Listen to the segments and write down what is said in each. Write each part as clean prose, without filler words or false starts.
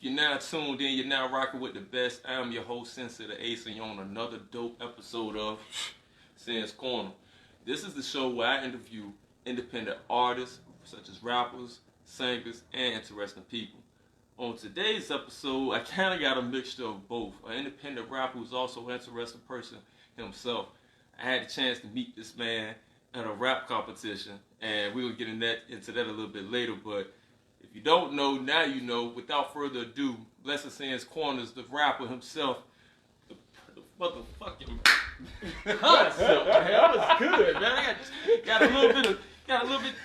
You're now tuned in. You're now rocking with the best. I am your host, Sensei the Ace, and you're on another dope episode of Sen's Corner. This is the show where I interview independent artists, such as rappers, singers, and interesting people. On today's episode, I kind of got a mixture of both. An independent rapper who's also an interesting person himself. I had the chance to meet this man at a rap competition, and we'll get into that a little bit later, but if you don't know, now you know. Without further ado, Blessed Sen's Corners, the rapper himself, the motherfucking concept, man. That was good, man. I got a little bit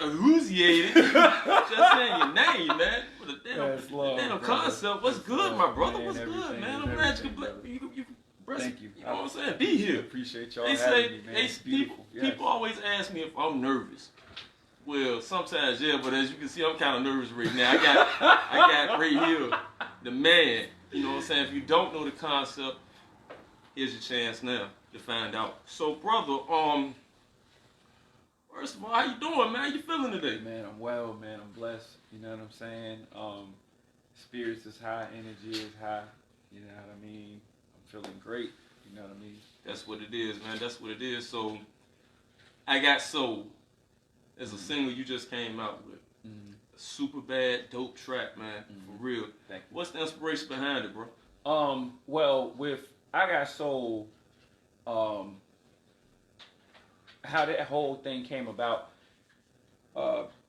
enthusiastic just saying your name, man. For the damn concept. What's good, my brother? What's good, man? I'm glad you Thank you. You know what I'm saying? Be here. Appreciate y'all having me, man. People always ask me if I'm nervous. Well, sometimes, yeah, but as you can see, I'm kind of nervous right now. I got right here the man. You know what I'm saying? If you don't know the concept, here's your chance now to find out. So, brother, first of all, how you doing, man? How you feeling today? Man, I'm well, man. I'm blessed. You know what I'm saying? Spirits is high, energy is high. You know what I mean? I'm feeling great. You know what I mean? That's what it is, man. That's what it is. So, I Got Soul. It's a single you just came out with. A super bad, dope track, man. For real. Thank you. What's the inspiration behind it, bro? Well, with I Got Soul, how that whole thing came about,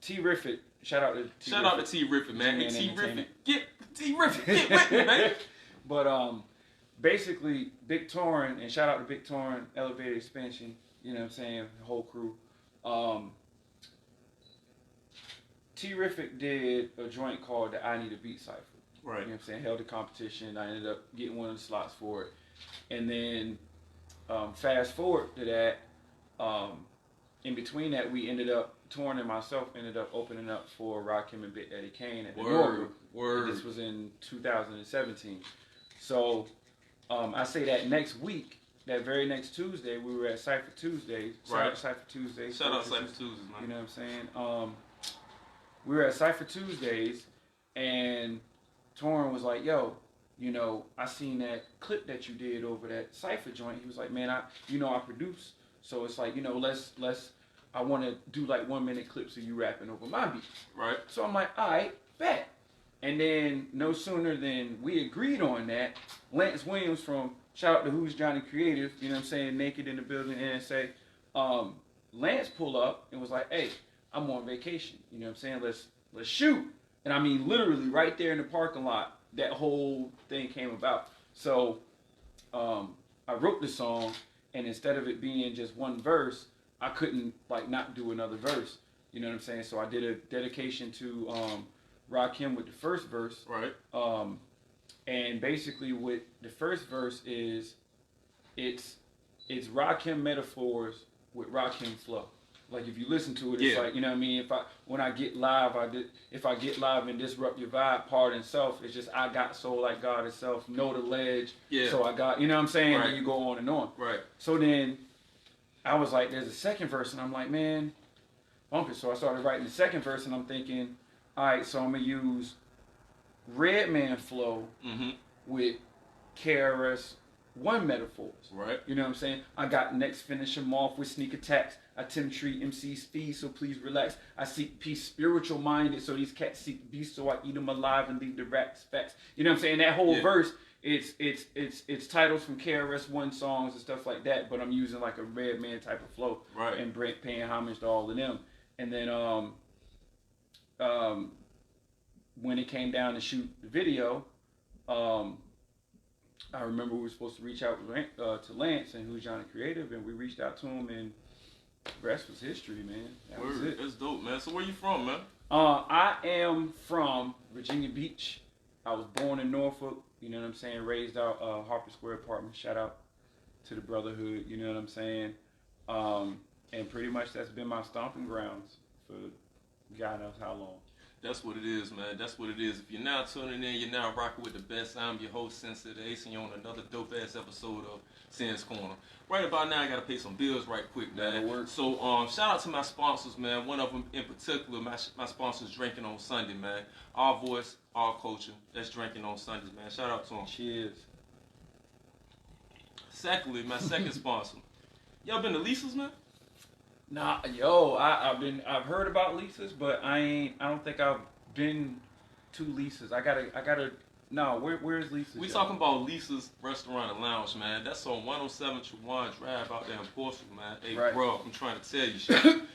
T-Riffit, shout out to T-Riffit, man. Hey, T-Riffit, get with me, man. But basically, Big Torin, and shout out to Big Torin, Elevated Expansion, you know what I'm saying, the whole crew. T-Riffit did a joint called the I Need a Beat Cypher. Right. You know what I'm saying? Held a competition. I ended up getting one of the slots for it. And then fast forward to that, in between that, we ended up, Torin and myself ended up opening up for Rakim and Big Daddy Kane at the Norwood. Word. This was in 2017. So I say that next week, that very next Tuesday, we were at Cypher Tuesdays. Right. Cypher Tuesdays. Shout out Cypher Tuesdays, man. You know what I'm saying? We were at Cypher Tuesdays, and Torin was like, yo, you know, I seen that clip that you did over that Cypher joint. He was like, man, I produce. So it's like, you know, I want to do like 1 minute clips of you rapping over my beat. Right. So I'm like, all right, bet. And then no sooner than we agreed on that, Lance Williams from, shout out to Who's Johnny Creative, you know what I'm saying, Naked in the building, and say, Lance pulled up and was like, hey, I'm on vacation, you know what I'm saying, let's shoot. And I mean, literally right there in the parking lot, that whole thing came about. So I wrote the song, and instead of it being just one verse, I couldn't like not do another verse, you know what I'm saying? So I did a dedication to Rakim with the first verse. Right. And basically what the first verse is, it's Rakim metaphors with Rakim flow. Like if you listen to it, it's like, you know what I mean? When I get live, if I get live and disrupt your vibe, part and self, it's just I got soul like God itself, know the ledge. Yeah. So I got, you know what I'm saying? Right. And you go on and on. Right. So then I was like, there's a second verse, and I'm like, man, bump it. So I started writing the second verse, and I'm thinking, all right, so I'm gonna use Redman flow with KRS-One metaphors. Right. You know what I'm saying? I got next finish them off with sneak attacks. I tend to treat MCs feed, so please relax. I seek peace, spiritual minded, so these cats seek beast, so I eat them alive and leave the rats facts. You know what I'm saying? That whole verse, it's titles from KRS-One songs and stuff like that, but I'm using like a Redman type of flow. Right. And paying homage to all of them. And then when it came down to shoot the video, I remember we were supposed to reach out to Lance and Who's Johnny Creative, and we reached out to him, and the rest was history, man. That was it. That's dope, man. So where you from, man? I am from Virginia Beach. I was born in Norfolk, you know what I'm saying, raised out Harper Square apartment. Shout out to the brotherhood, you know what I'm saying. And pretty much that's been my stomping grounds for God knows how long. That's what it is, man. That's what it is. If you're now tuning in, you're now rocking with the best. I'm your host, Sensei the Ace, and you're on another dope ass episode of Sin's Corner. Right about now, I gotta pay some bills right quick, man. That'll work. So, shout out to my sponsors, man. One of them in particular, my sponsors Drinking on Sunday, man. Our voice, our culture. That's Drinking on Sundays, man. Shout out to them. Cheers. Secondly, my second sponsor. Y'all been to Lisa's, man? Nah, yo, I've heard about Lisa's, but I don't think I've been to Lisa's. I gotta. No, where's Lisa's? We talking about Lisa's Restaurant and Lounge, man. That's on 107 Trawan Drive out there in Portsmouth, man. Hey, Right. bro, I'm trying to tell you,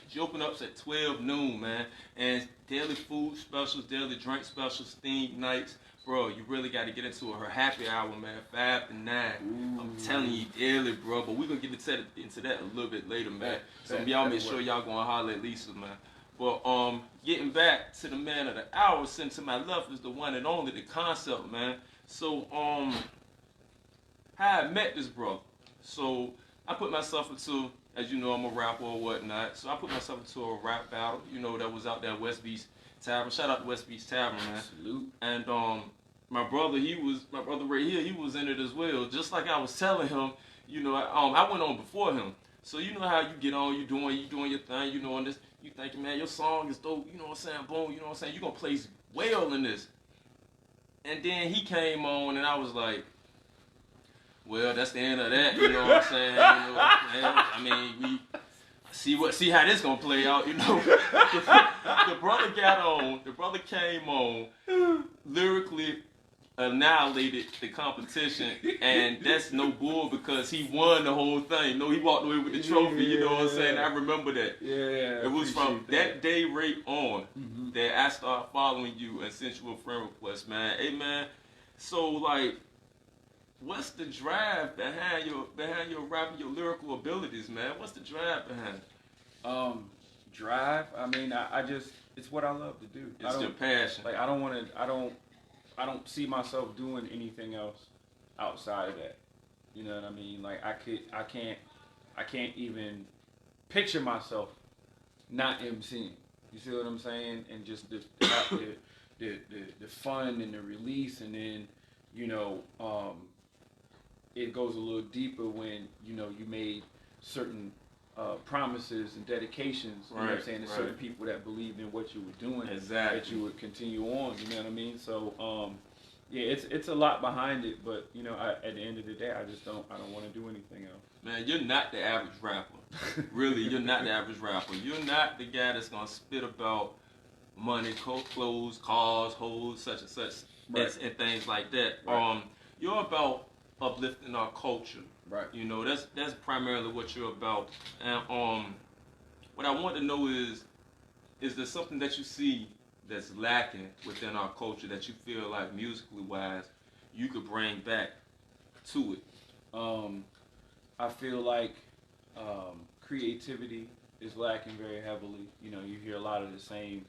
she open up at 12 noon, man. And daily food specials, daily drink specials, themed nights. Bro, you really got to get into her happy hour, man, 5 to 9. Ooh. I'm telling you, daily, bro. But we're going to get into that a little bit later, man. So That- y'all that'll make sure work. y'all going to holler at Lisa, man. But getting back to the man of the hour, sitting to my left is the one and only, the concept, man. So, how I met this brother. So, I put myself into, as you know, I'm a rapper or whatnot. So, I put myself into a rap battle, you know, that was out there at West Beach Tavern. Shout out to West Beach Tavern, man. Salute. And my brother right here, he was in it as well. Just like I was telling him, you know, I went on before him. So you know how you get on, you doing your thing, you know, and this, you thinking, man, your song is dope, you know what I'm saying, boom, you know what I'm saying, you gonna place well in this. And then he came on, and I was like, well, that's the end of that, you know what I'm saying, you know, man, I mean, we see how this gonna play out, you know. The brother came on, lyrically annihilated the competition, and that's no bull because he won the whole thing. No, he walked away with the trophy, you know what I'm saying? I remember that. Yeah. It was from that day right on that I started following you and sent you a friend request, man. Hey, man, so, like, what's the drive behind your rapping, your lyrical abilities, man? What's the drive behind it? Drive. I mean, I just, it's what I love to do. It's your passion. Like, I don't see myself doing anything else outside of that. You know what I mean? Like, I can't even picture myself not emceeing. You see what I'm saying? And just the fun and the release, and then, you know, it goes a little deeper when, you know, you made certain promises and dedications, you know what I'm saying, to certain people that believed in what you were doing, Exactly. that you would continue on, you know what I mean? So, yeah, it's a lot behind it, but, you know, at the end of the day, I don't want to do anything else. Man, you're not the average rapper. Really, you're not the average rapper. You're not the guy that's gonna spit about money, clothes, cars, hoes, such and such, and things like that. Right. You're about uplifting our culture. Right. You know, that's primarily what you're about. And what I want to know is there something that you see that's lacking within our culture that you feel like musically wise you could bring back to it? I feel like creativity is lacking very heavily. You know, you hear a lot of the same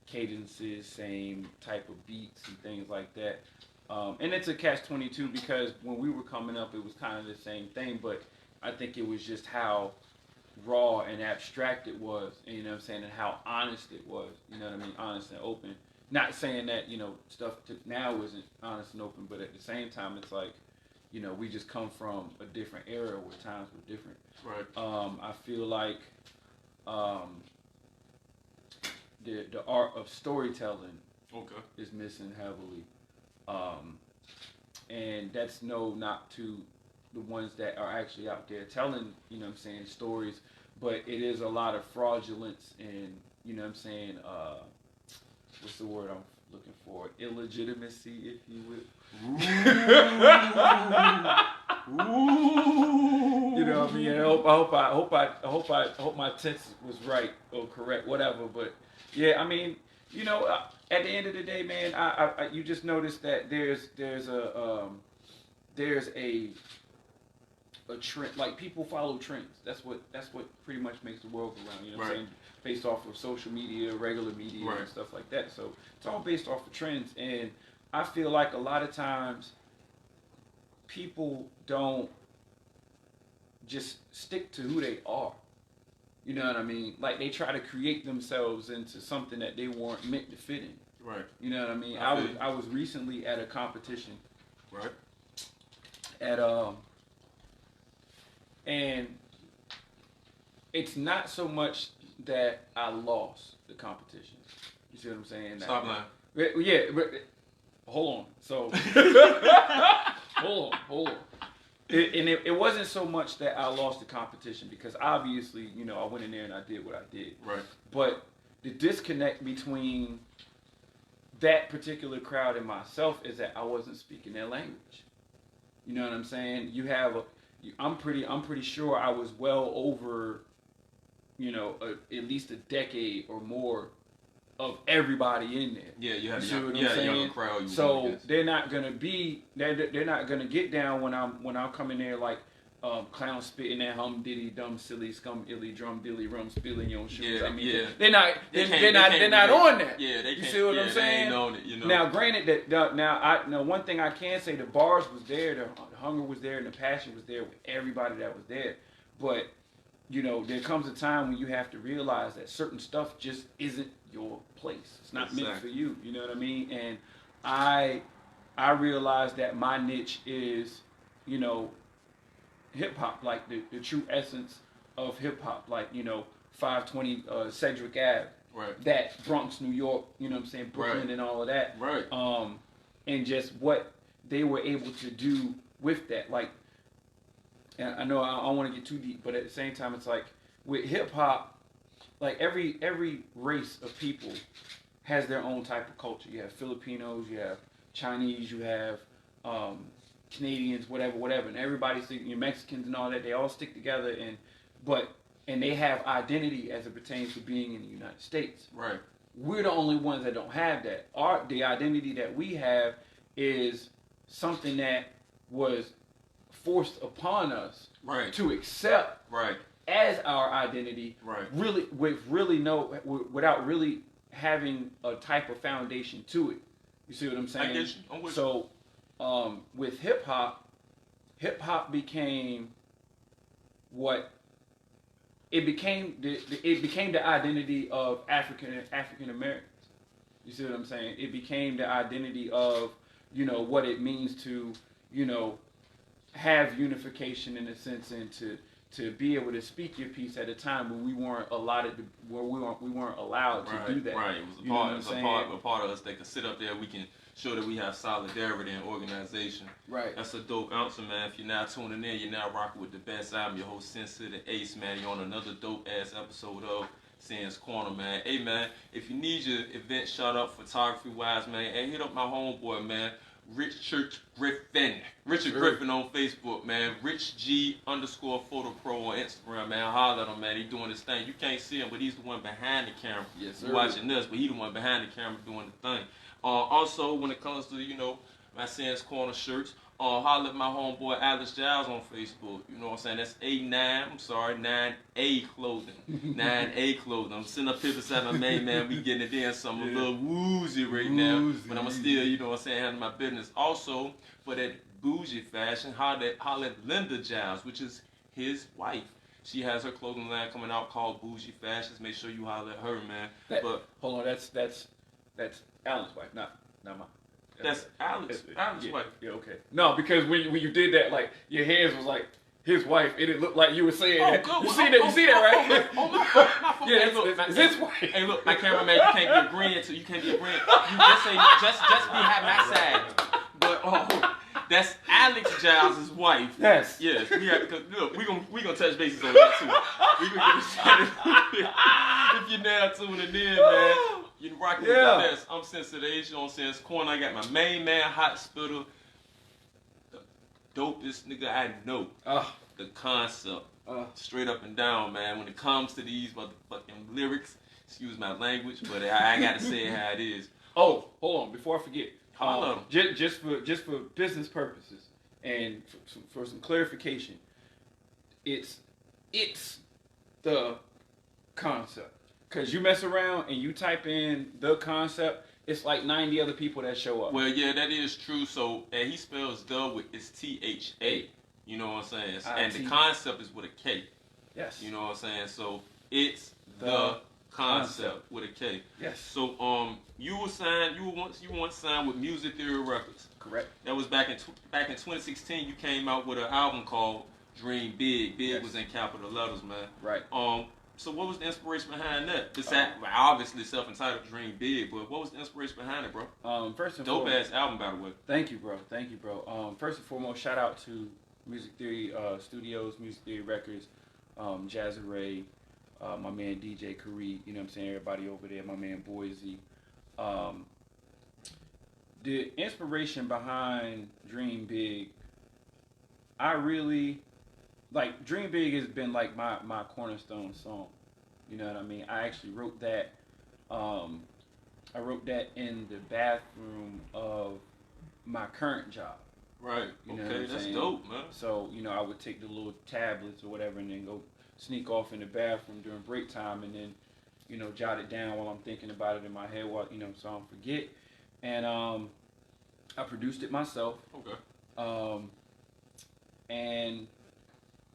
cadences, same type of beats and things like that. And it's a catch-22 because when we were coming up, it was kind of the same thing, but I think it was just how raw and abstract it was, and, you know what I'm saying, and how honest it was, you know what I mean, honest and open. Not saying that, you know, stuff now isn't honest and open, but at the same time, it's like, you know, we just come from a different era where times were different. Right. I feel like the art of storytelling is missing heavily. And that's no knock to the ones that are actually out there telling, you know what I'm saying, stories, but it is a lot of fraudulence and, you know what I'm saying, what's the word I'm looking for? Illegitimacy, if you would. Ooh. You know what I mean? I hope my tense was right or correct, whatever. But yeah, I mean, you know, at the end of the day, man, you just notice that there's a trend. Like, people follow trends. That's what pretty much makes the world go round. You know what I'm saying? Based off of social media, regular media, and stuff like that. So it's all based off of trends, and I feel like a lot of times people don't just stick to who they are. You know what I mean? Like they try to create themselves into something that they weren't meant to fit in. Right. You know what I mean? I was recently at a competition. Right. At and it's not so much that I lost the competition. You see what I'm saying? Stop lying. Yeah, but hold on. So hold on. It wasn't so much that I lost the competition because obviously, you know, I went in there and I did what I did. Right. But the disconnect between that particular crowd and myself is that I wasn't speaking their language. You know what I'm saying? I'm pretty sure I was well over, you know, at least a decade or more of everybody in there. Yeah, you have a younger crowd. So they're not gonna get down when I'm coming there like clown spitting that hum diddy dum silly scum illy drum dilly rum spilling your shoes. Yeah, I mean, yeah. they're not on that. Yeah, they can't. You see what I'm saying? They ain't on it, you know. Now, granted that now one thing I can say, the bars was there, the hunger was there, and the passion was there with everybody that was there. But you know, there comes a time when you have to realize that certain stuff just isn't your place. It's not meant for you. You know what I mean? And I realized that my niche is, you know, hip hop, like the true essence of hip hop, like, you know, 520 Cedric Ave, right. That Bronx, New York, you know what I'm saying, Brooklyn, right. And all of that, right. And just what they were able to do with that, like. And I know I don't want to get too deep, but at the same time, it's like with hip hop, like every race of people has their own type of culture. You have Filipinos, you have Chinese, you have Canadians, whatever, and everybody, you Mexicans and all that. They all stick together, and they have identity as it pertains to being in the United States. Right. We're the only ones that don't have that. The identity that we have is something that was forced upon us, right, to accept, right, as our identity, right, really without really having a type of foundation to it. You see what I'm saying? I get you. I'm with you. So with hip hop became what it became. It became the identity of African Americans. You see what I'm saying? It became the identity of, you know, what it means to, you know, have unification in a sense, and to be able to speak your piece at a time when we weren't allowed to do that. Right. It was a part of us that could sit up there. We can show that we have solidarity and organization. Right. That's a dope answer, man. If you're now tuning in, you're now rocking with the best. I'm your host, Sensei the Ace, man. You're on another dope ass episode of Sans Corner, man. Hey, man, if you need your event shot up photography wise, man, hey, hit up my homeboy, man. Richard Griffin on Facebook, man. Rich G _photo pro on Instagram, man. Holler at him, man. He doing his thing. You can't see him, but he's the one behind the camera. Yes, sir. You're watching this, but he's the one behind the camera doing the thing. Also, when it comes to, you know, my Sans Corner shirts, holler at my homeboy Alex Giles on Facebook. You know what I'm saying? That's 9A clothing. 9A clothing. I'm sitting up here beside my main man. We getting it in. So I'm a little woozy right now. But I'm still, you know what I'm saying, handling my business. Also, for that bougie fashion, holler at Linda Giles, which is his wife. She has her clothing line coming out called Bougie Fashions. Make sure you holler at her, man. Hold on, that's Alan's wife, not mine. That's Alex wife. Yeah, okay. No, because when you did that, like, your hands was like his wife, and it looked like you were saying that. Good. You see that, right? Yeah, it's his wife. Hey, look, my cameraman, you can't be agreeing to. You can't be agreeing. You just say just behind my side. But that's Alex Giles' wife. Yes. Yes. Look, we gonna touch bases on that too. We gonna get it started. If you're now tuning in, man. You rocking with the best. I'm Sensei the Ace on Sans Corner. I got my main man, Hot Spitter, the dopest nigga I know. The concept. Straight up and down, man. When it comes to these motherfucking lyrics, excuse my language, but I gotta say it how it is. Oh, hold on, before I forget. Just for business purposes and for some clarification, it's the concept. Because you mess around and you type in the concept, it's like 90 other people that show up. Well, yeah, that is true. So, and he spells it's THA. You know what I'm saying? And the concept is with a K. Yes. You know what I'm saying? So, It's the Concept with a K. Yes. So you were once signed with Music Theory Records. Correct. That was back in 2016. You came out with an album called Dream Big. Big was in capital letters, man. Right. So what was the inspiration behind that? Besides, obviously self-entitled Dream Big, but what was the inspiration behind it, bro? First and dope foremost, ass album, by the way. Thank you, bro. Thank you, bro. First and foremost, shout out to Music Theory Studios, Music Theory Records, Jazza Ray, my man DJ Kareem, you know what I'm saying, everybody over there, my man Boise. The inspiration behind Dream Big, I really, like, Dream Big has been like my cornerstone song. You know what I mean? I actually wrote that, I wrote that in the bathroom of my current job. Right. You know Okay, that's saying? dope, man. So, you know, I would take the little tablets or whatever and then go sneak off in the bathroom during break time and then, you know, jot it down while I'm thinking about it in my head, while, you know, so I don't forget. And I produced it myself. Okay. And,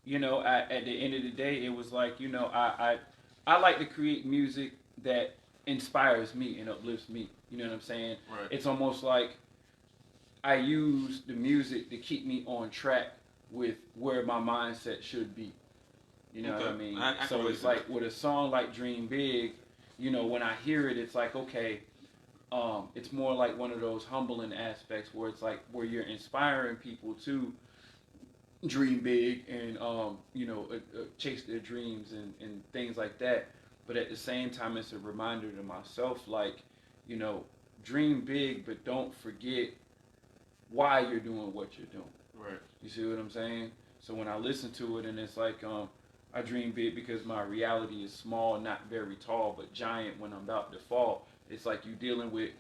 you know, at the end of the day, it was like, you know, I like to create music that inspires me and uplifts me. You know what I'm saying? Right. It's almost like I use the music to keep me on track with where my mindset should be. You know what I mean? So it's like with a song like Dream Big, you know, when I hear it, it's like, okay, it's more like one of those humbling aspects where it's like where you're inspiring people to dream big and, you know, chase their dreams and things like that. But at the same time, it's a reminder to myself, like, you know, dream big, but don't forget why you're doing what you're doing. Right. You see what I'm saying? So when I listen to it and it's like, I dream big because my reality is small, not very tall, but giant when I'm about to fall. It's like you dealing with,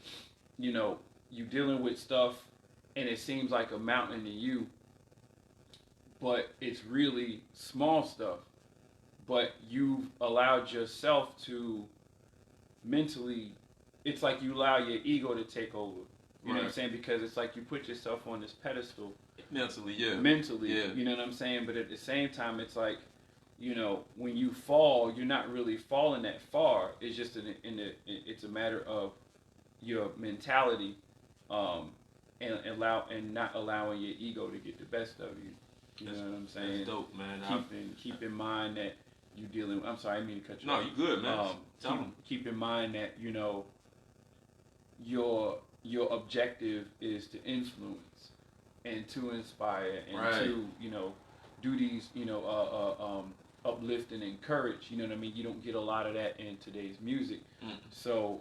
you know, you dealing with stuff and it seems like a mountain to you, but it's really small stuff. But you've allowed yourself to mentally, it's like you allow your ego to take over. You know what I'm saying? Because it's like you put yourself on this pedestal. Mentally, yeah. Mentally, yeah. You know what I'm saying? But at the same time, it's like, you know, when you fall, you're not really falling that far. It's just it's a matter of your mentality, and not allowing your ego to get the best of you. You know what I'm saying? That's dope, man. Keep in mind that you dealing with, I'm sorry, I didn't mean to cut you off. No, you good, man. Keep in mind that, you know, your objective is to influence and to inspire and to, you know, do these, you know, uplift and encourage. You know what I mean? You don't get a lot of that in today's music. So,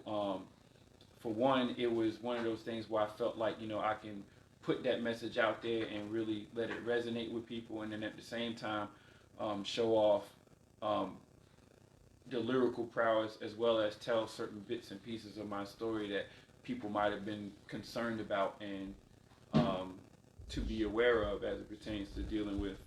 for one, it was one of those things where I felt like, you know, I can put that message out there and really let it resonate with people, and then at the same time, show off the lyrical prowess as well as tell certain bits and pieces of my story that people might have been concerned about and to be aware of as it pertains to dealing with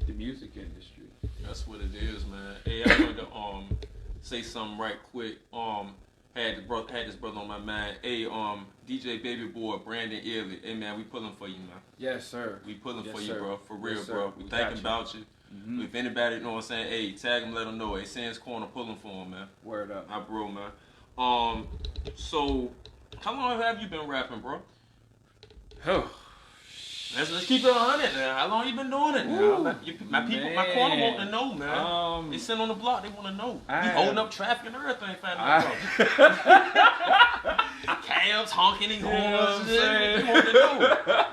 the music industry. That's what it is, man. Hey, I wanted to say something right quick. Had this brother on my mind. Hey, DJ Baby Boy, Brandon Early. Hey, man, we pulling for you, man. Yes, sir. We pulling yes, for sir. you, bro. For real, yes, bro. We thinking about you. Mm-hmm. If anybody, you know what I'm saying, hey, tag him, let him know. Hey, Sands Corner pulling for him, man. Word up. My bro, man. So, how long have you been rapping, bro? Oh. Let's keep it 100 now. How long you been doing it now? My people, my corner want to know, man. They sitting on the block, they want to know. You holding up traffic and everything, finding out. Cabs honking and horns. They want to know.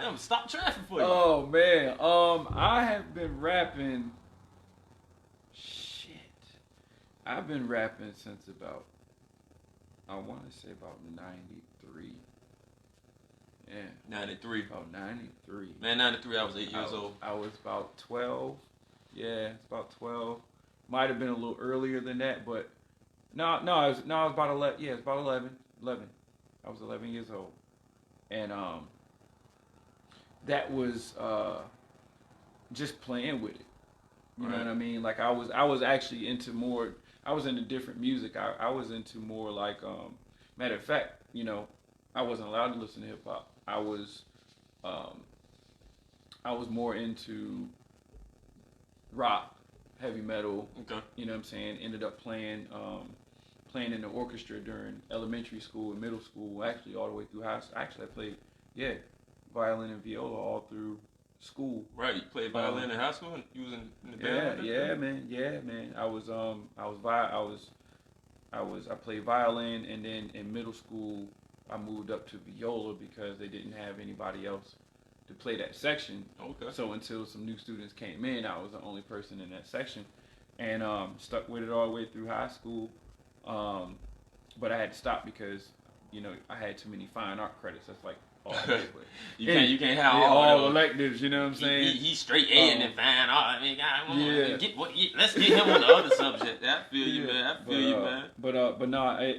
Them stop traffic for you. Oh man, I have been rapping. Shit, I've been rapping since about, I want to say about 93. Yeah. 93. About 93. Man, 93, I was 8 years old. I was about 12. Yeah, it's about 12. Might have been a little earlier than that, but I was about 11. Yeah, it's about 11. 11. I was 11 years old. And that was just playing with it. You know what I mean? Like I was actually into more, I was into different music. I was into more like matter of fact, you know, I wasn't allowed to listen to hip hop. I was more into rock, heavy metal. Okay. You know what I'm saying? Ended up playing in the orchestra during elementary school and middle school. Actually, all the way through high school. Actually, I played violin and viola all through school. Right. You played violin in high school, and you was in the band. Yeah, man. I played violin, and then in middle school I moved up to viola because they didn't have anybody else to play that section. Okay. So until some new students came in, I was the only person in that section, and stuck with it all the way through high school. But I had to stop because, I had too many fine art credits. That's like all I did. You can't have all electives. You know what I'm saying? He's straight A and then fine art. I mean, let's get him on the other subject. I feel you, man. I feel you, man. But no, I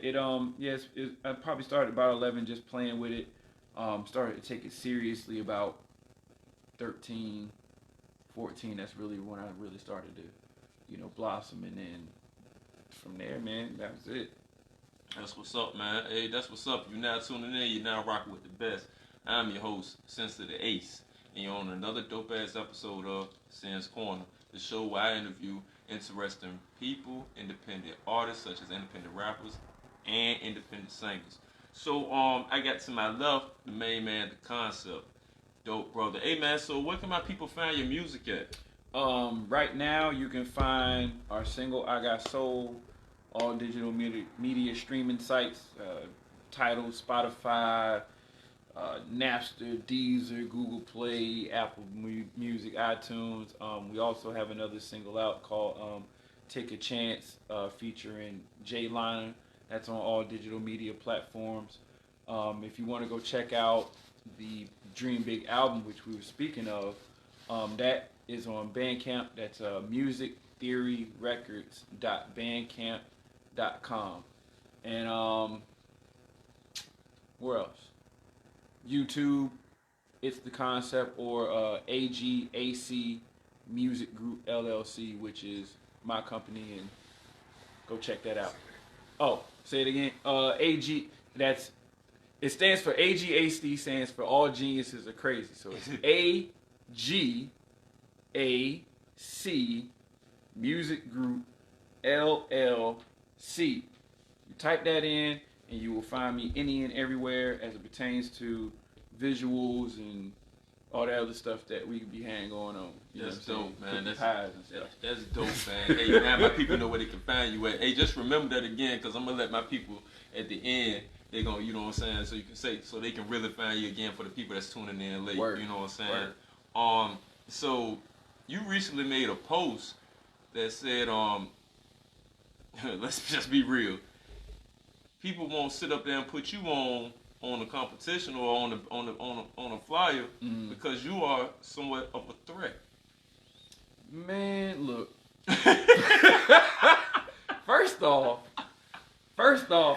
probably started about 11, just playing with it. Started to take it seriously about 13, 14. That's really when I really started to, blossom, and then from there, man, that was it. That's what's up, man. Hey, that's what's up. You're now tuning in. You're now rocking with the best. I'm your host, Sensitive the Ace, and you're on another dope-ass episode of Sin's Corner, the show where I interview interesting people, independent artists such as independent rappers and independent singers. So, I got to my left, the main man, the concept, dope brother. Hey, man. So, where can my people find your music at? Right now, you can find our single "I Got Soul" all digital media streaming sites, Tidal, Spotify, Napster, Deezer, Google Play, Apple Music, iTunes. We also have another single out called "Take a Chance," featuring Jay Liner. That's on all digital media platforms. If you want to go check out the Dream Big album, which we were speaking of, that is on Bandcamp. That's musictheoryrecords.bandcamp.com. And where else? YouTube, It's the Concept, or AGAC Music Group LLC, which is my company, and go check that out. Oh, say it again. It stands for AGAC, stands for All Geniuses Are Crazy. So it's AGAC Music Group LLC. You type that in, and you will find me any and everywhere as it pertains to visuals and all that other stuff that we could be having going on. That's dope, man. That's dope, man. Hey, now my people know where they can find you at. Hey, just remember that again, because I'm gonna let my people at the end. They're gonna, you know what I'm saying, so you can say, so they can really find you again for the people that's tuning in late. Word. You know what I'm saying? Word. So you recently made a post that said, let's just be real. People won't sit up there and put you on the competition or on a flyer because you are somewhat of a threat. Man, look. First off,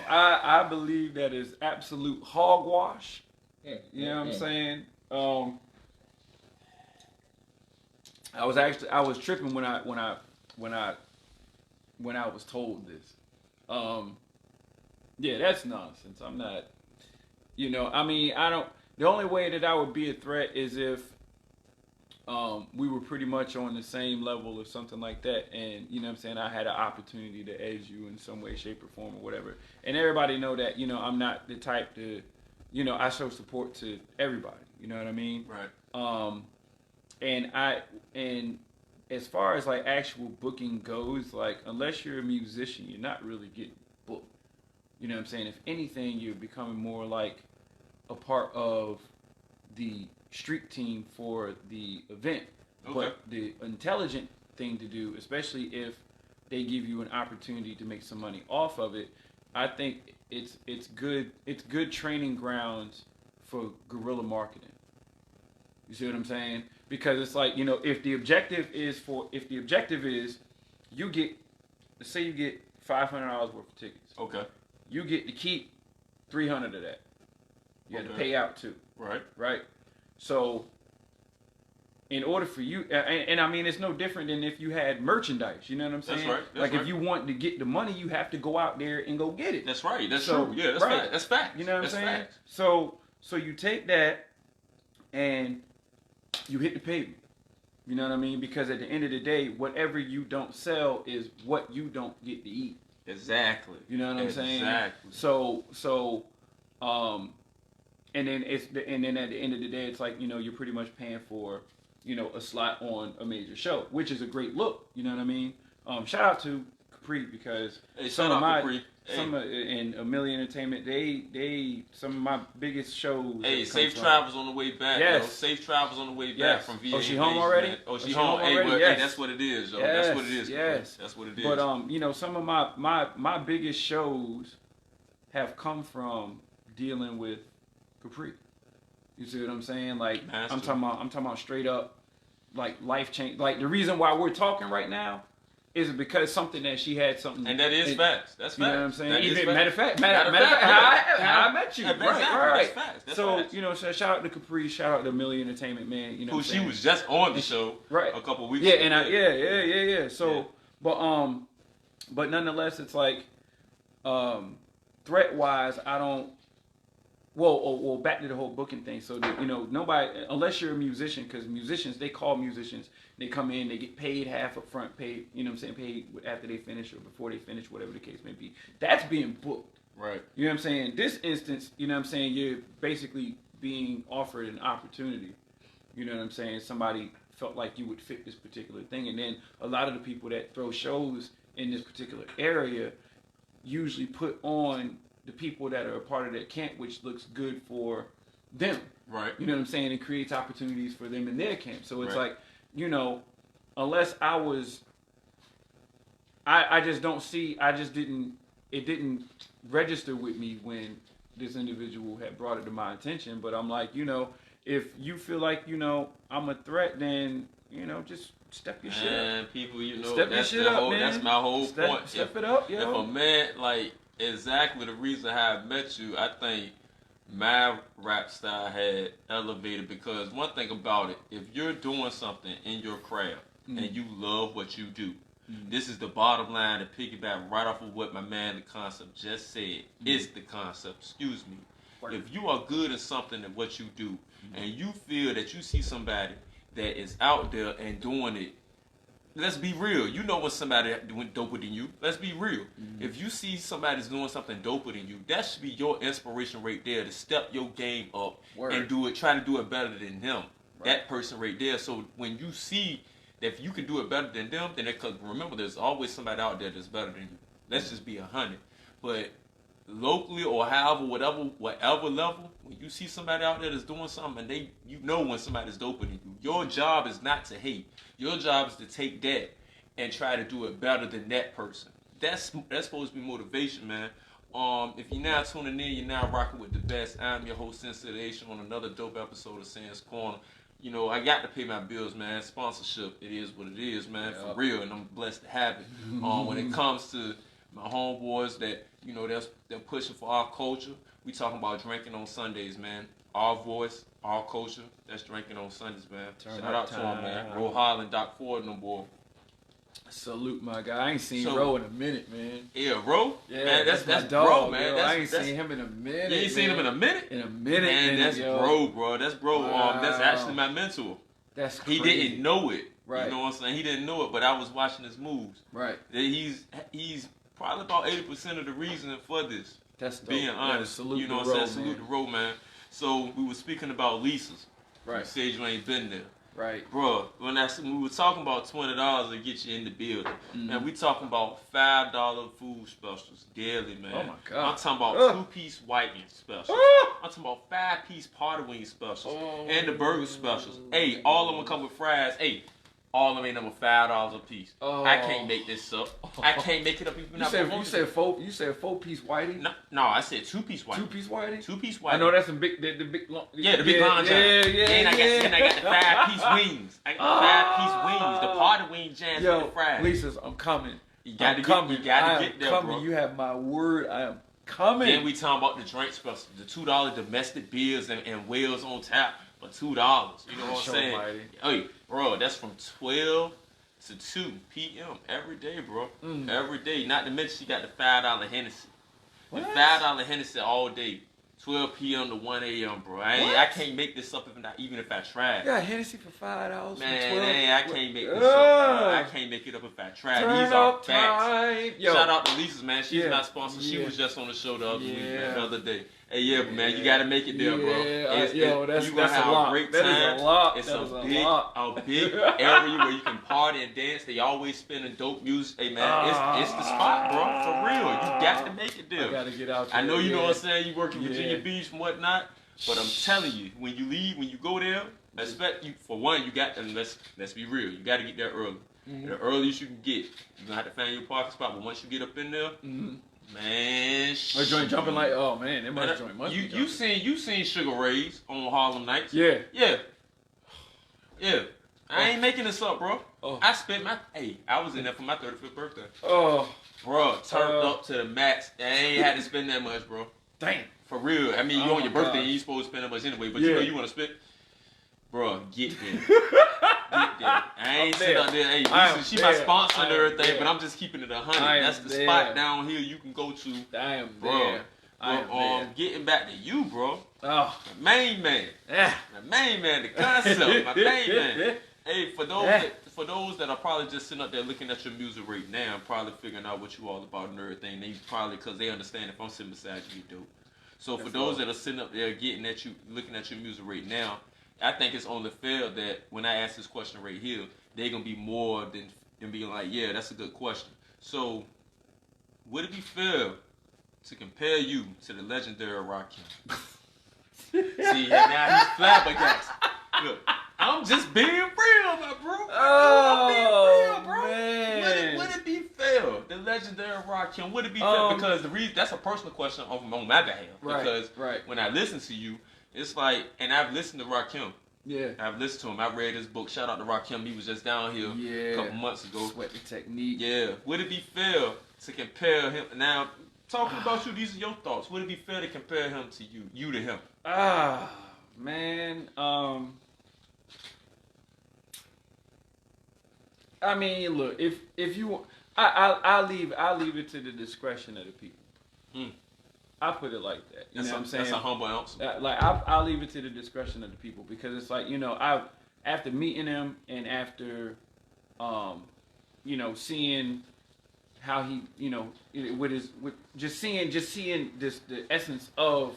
I believe that is absolute hogwash. You know what I'm saying? I was tripping when I was told this. Yeah, that's nonsense. I'm not. The only way that I would be a threat is if we were pretty much on the same level or something like that, and you know what I'm saying, I had an opportunity to edge you in some way, shape, or form, or whatever. And everybody know that, I'm not the type to, I show support to everybody. You know what I mean? Right. And as far as like actual booking goes, like unless you're a musician, you're not really getting booked. You know what I'm saying? If anything, you're becoming more like a part of the street team for the event. Okay. But the intelligent thing to do, especially if they give you an opportunity to make some money off of it, I think it's good training grounds for guerrilla marketing. You see what I'm saying? Because it's like, if the objective is you get, let's say you get $500 worth of tickets. Okay. You get to keep 300 of that. You have to pay out too. Right. Right. So, in order for you, and I mean, it's no different than if you had merchandise. You know what I'm saying? That's right. Like if you want to get the money, you have to go out there and go get it. That's right. That's true. Yeah, that's right. That's fact. You know what I'm saying? Facts. So you take that and you hit the pavement. You know what I mean? Because at the end of the day, whatever you don't sell is what you don't get to eat. Exactly. You know what I'm saying? Exactly. So, and then and then at the end of the day, it's like, you're pretty much paying for, a slot on a major show, which is a great look. You know what I mean? Shout out to Capri, because some of and A Million Entertainment, they some of my biggest shows. Hey, safe travels on the way back. Yes. Yo. Safe travels on the way back from VA. Oh, she home already? Man. Oh, she home. Hey, well, yes. Hey, that's what it is, yo. Yes. That's what it is. Yes. That's what it is. But some of my biggest shows have come from dealing with Capri. You see what I'm saying? Like, Master. I'm talking about straight up, like, life change. Like, the reason why we're talking right now is because something that she had something. And that is facts. That's facts. You know what I'm saying? That Matter of fact, how I met you. That's Right. That's facts. That's So, facts. So shout out to Capri, shout out to Million Entertainment, man. You know Who she was just on the show right. a couple of weeks ago. ago. Yeah. So, but nonetheless, it's like, threat-wise, I don't. Well, back to the whole booking thing. So, nobody, unless you're a musician, because musicians, they call musicians, they come in, they get paid half up front, paid, paid after they finish or before they finish, whatever the case may be. That's being booked. Right. You know what I'm saying? This instance, you're basically being offered an opportunity. You know what I'm saying? Somebody felt like you would fit this particular thing. And then a lot of the people that throw shows in this particular area usually put on the people that are a part of that camp, which looks good for them. Right. You know what I'm saying? It creates opportunities for them in their camp. So it's right. like, unless I was, I just don't see, it didn't register with me when this individual had brought it to my attention. But I'm like, if you feel like, I'm a threat, then, just step your shit up. People, step your shit up, man. That's my whole point. Step it up, yo. If a man, like, exactly the reason how I met you, I think my rap style had elevated, because one thing about it, if you're doing something in your craft and you love what you do, this is the bottom line to piggyback right off of what my man The Concept just said. It's the concept, excuse me. Right. If you are good at something at what you do, and you feel that you see somebody that is out there and doing it, let's be real. You know when somebody doing doper than you. Let's be real. If you see somebody's doing something doper than you, that should be your inspiration right there to step your game up and do it. Try to do it better than them. Right. That person right there. So when you see that if you can do it better than them, then remember, there's always somebody out there that's better than you. Let's just be 100. But locally or however, whatever level, when you see somebody out there that's doing something, and when somebody's doper than you, your job is not to hate. Your job is to take that and try to do it better than that person. That's supposed to be motivation, man. If you're now tuning in, you're now rocking with the best. I'm your host, It'sThaKoncept, on another dope episode of Sans Corner. I got to pay my bills, man. Sponsorship, it is what it is, man, for real, and I'm blessed to have it. When it comes to my homeboys that, they're pushing for our culture, we talking about drinking on Sundays, man. Our voice, our culture, that's drinking on Sundays, man. Shout out to him, man. Ro Holland, Doc Ford, no boy. Salute, my guy. I ain't seen Ro in a minute, man. Yeah, Ro? Yeah, man, that's dog, bro, man. I ain't seen him in a minute. You ain't seen him in a minute? In a minute, man. That's bro. That's bro. Wow. That's actually my mentor. That's crazy. He didn't know it. Right. You know what I'm saying? He didn't know it, but I was watching his moves. Right. He's probably about 80% of the reason for this. That's dope. Being honest. Salute you know what I'm saying? Salute the Ro, man. So we were speaking about leases. Right. You said you ain't been there. Right. Bro, when we were talking about $20 to get you in the building, and we talking about $5 food specials daily, man. Oh my God. I'm talking about 2-piece whiting specials. I'm talking about 5-piece party wing specials and the burger specials. Hey, all of them come with fries. Hey, all of them ain't number $5 a piece. I can't make this up. I can't make it up even now. You said 4-piece whiting? No, I said 2-piece whiting. 2-piece whiting? 2-piece whiting. I know that's the big long. Yeah, the big long jam. And I got the 5-piece wings. I got the 5-piece wings, the party wing jams with the fries. Lisa's, I'm coming. You gotta get there, bro. You have my word. I am coming. Then we talking about the drink special, the $2 domestic beers and whales on tap for $2. You know what I'm saying? Hey, bro, that's from 12 to 2 p.m. every day, bro. Every day. Not to mention you got the $5 Hennessy. The $5 Hennessy all day. 12 p.m. to 1 a.m., bro. I can't make this up even if I tried. Yeah, Hennessy for $5. Man, I can't make this up, bro. I can't make it up if I tried. These are facts. Yo. Shout out to Lisa's, man. She's not sponsored. She was just on the show the other week, man, the other day. Hey, man, you gotta make it there, bro. That's you're gonna have a great time. That is a lot. It's a big area where you can party and dance. They always spinning dope music. Hey, man, it's the spot, bro. For real, you got to make it there. I gotta get out there. I know you know what I'm saying. You work in Virginia Beach and whatnot, but I'm telling you, when you leave, when you go there, expect you for one. You got to let's be real. You got to get there early. The earliest you can get, you're gonna have to find your parking spot. But once you get up in there. Man, my joint jumping like, oh man, that must joint must you seen Sugar Ray's on Harlem Nights? Yeah. I ain't making this up, bro. I spent I was in there for my 35th birthday. Bro, turned up to the max. I ain't had to spend that much, bro. Damn. For real. I mean, you on your birthday, you ain't supposed to spend that much anyway, but you know you want to spend. Bro, get there. Get there. I ain't sitting out there. Hey, listen, she my sponsor and everything, but I'm just keeping it 100. That's the spot down here you can go to. I am bro. there. Getting back to you, bro. Oh. The main man. The main man, the concept. My main man. Hey, for those that are probably just sitting up there looking at your music right now, probably figuring out what you all about and everything, they probably, because they understand if I'm sitting beside you, you dope. So for those that are sitting up there getting at you, looking at your music right now, I think it's only fair that when I ask this question right here, they're going to be more than being like, yeah, that's a good question. So, would it be fair to compare you to the legendary Rakim? See, now he's flabbergasted. Look, I'm just being real, my bro. I'm being real, bro. Man. Would it be fair? The legendary Rakim, would it be fair? Because the reason, that's a personal question on my behalf. Because when I listen to you, it's like, and I've listened to Rakim. Yeah. I've listened to him. I read his book. Shout out to Rakim. He was just down here a couple months ago. Sweat the technique. Yeah. Would it be fair to compare him? Now, talking about you, these are your thoughts. Would it be fair to compare him to you to him? Man. I mean, look, if you, I'll leave it to the discretion of the people. I put it like that. You know what I'm saying? That's a humble answer. Like I'll leave it to the discretion of the people, because it's like, you know, after meeting him and after, you know, seeing how he, you know, just seeing this the essence of,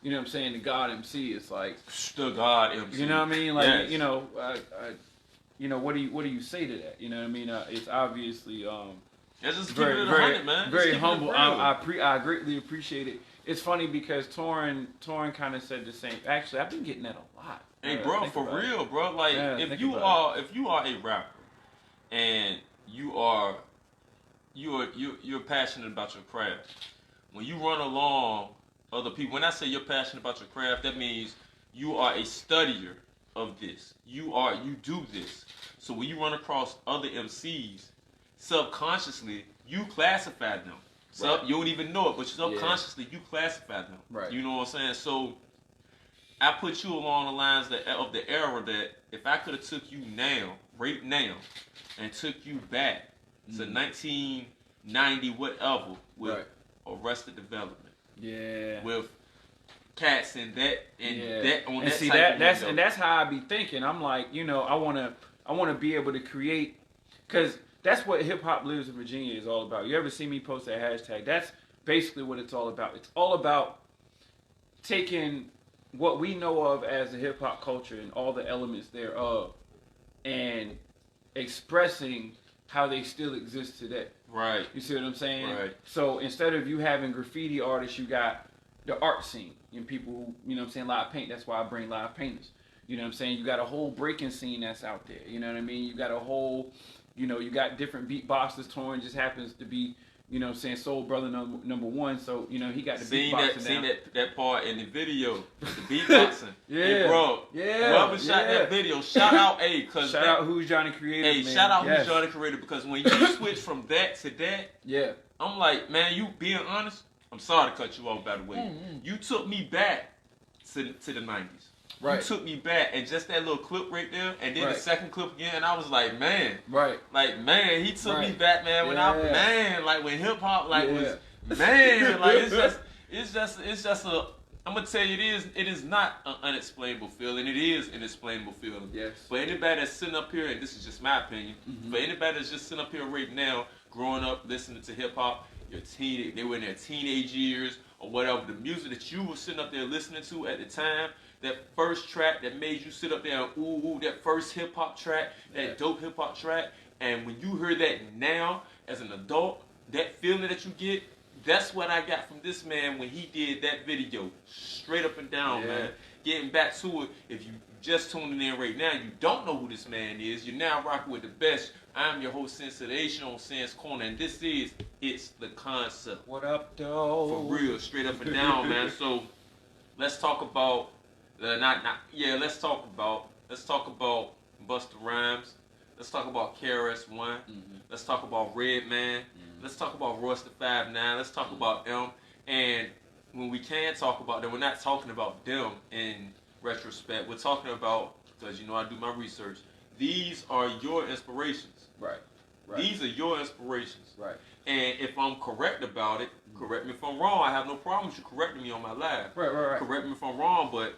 you know what I'm saying, the God MC. It's like the God MC. You know what I mean? Like, you know, you know, what do you say to that? You know what I mean? It's obviously yeah, just very, keep it 100, man. Very humble. I greatly appreciate it. It's funny because Torrin kind of said the same. Actually, I've been getting that a lot. Hey, bro, for real, bro. Like, if you are a rapper and you're passionate about your craft, when you run along other people, when I say you're passionate about your craft, that means you are a studier of this. You do this. So when you run across other MCs, subconsciously you classify them. So you don't even know it, but subconsciously you classify them. Right. You know what I'm saying? So I put you along the lines of the era that if I could have took you right now, and took you back to 1990 whatever with Arrested Development. Yeah. With cats and that on and that see type that's how I be thinking. I'm like, you know, I wanna be able to create, because that's what hip hop lives in Virginia is all about. You ever see me post that hashtag? That's basically what it's all about. It's all about taking what we know of as the hip hop culture and all the elements thereof and expressing how they still exist today. Right. You see what I'm saying? Right. So instead of you having graffiti artists, you got the art scene and people who, you know what I'm saying, live paint. That's why I bring live painters. You know what I'm saying? You got a whole breaking scene that's out there. You know what I mean? You got a whole, you know, you got different beatboxers. Torrin just happens to be, you know what I'm saying, Soul Brother number one. So, you know, he got the beatboxing Seen that part in the video, the beatboxing. Hey, bro. Yeah. Whoever shot that video, shout out, shout out Who's Johnny Creator, Hey, man. shout out Who's Johnny Creator, because when you switch from that to that, I'm like, man, you being honest, I'm sorry to cut you off, by the way. You took me back to the 90s. Right. You took me back, and just that little clip right there, and then the second clip again, and I was like, man. Right. Like, man, he took me back, man, when like when hip hop, like, was, man, like, it's just I'm gonna tell you, it is not an unexplainable feeling. It is an explainable feeling. Yes. For anybody that's sitting up here, and this is just my opinion, for anybody that's just sitting up here right now, growing up listening to hip hop, they were in their teenage years or whatever, the music that you were sitting up there listening to at the time, that first track that made you sit up there and ooh, that first hip hop track, that dope hip hop track, and when you hear that now as an adult, that feeling that you get, that's what I got from this man when he did that video. Straight up and down, man. Getting back to it, if you just tuning in right now, you don't know who this man is. You're now rocking with the best. I'm your host, Sensation on Sans Corner, and this is It's the Concept. What up, though? For real, straight up and down, man. So let's talk about let's talk about Busta Rhymes. Let's talk about KRS-One. Let's talk about Redman. Let's talk about Royce the 5'9". Let's talk about them. And when we can talk about them, we're not talking about them in retrospect. We're talking about, because you know I do my research, these are your inspirations. Right. These are your inspirations. Right. And if I'm correct about it, correct me if I'm wrong. I have no problem with you correcting me on my live. Right. Correct me if I'm wrong, but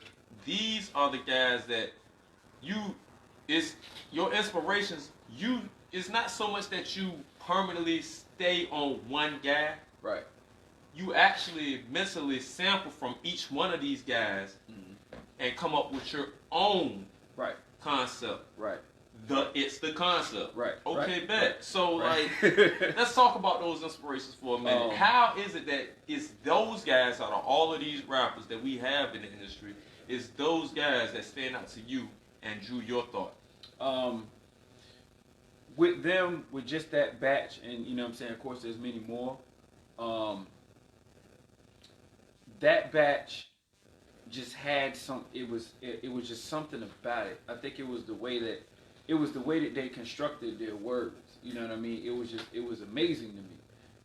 these are the guys that it's your inspirations. It's not so much that you permanently stay on one guy. Right. You actually mentally sample from each one of these guys and come up with your own concept. Right. It's the concept. Right. Okay, bet. Right. So let's talk about those inspirations for a minute. How is it that it's those guys out of all of these rappers that we have in the industry, is those guys that stand out to you and drew your thought? With them, with just that batch, and you know what I'm saying, of course there's many more, that batch just had it was just something about it. I think it was the way that they constructed their words. You know what I mean? It was amazing to me.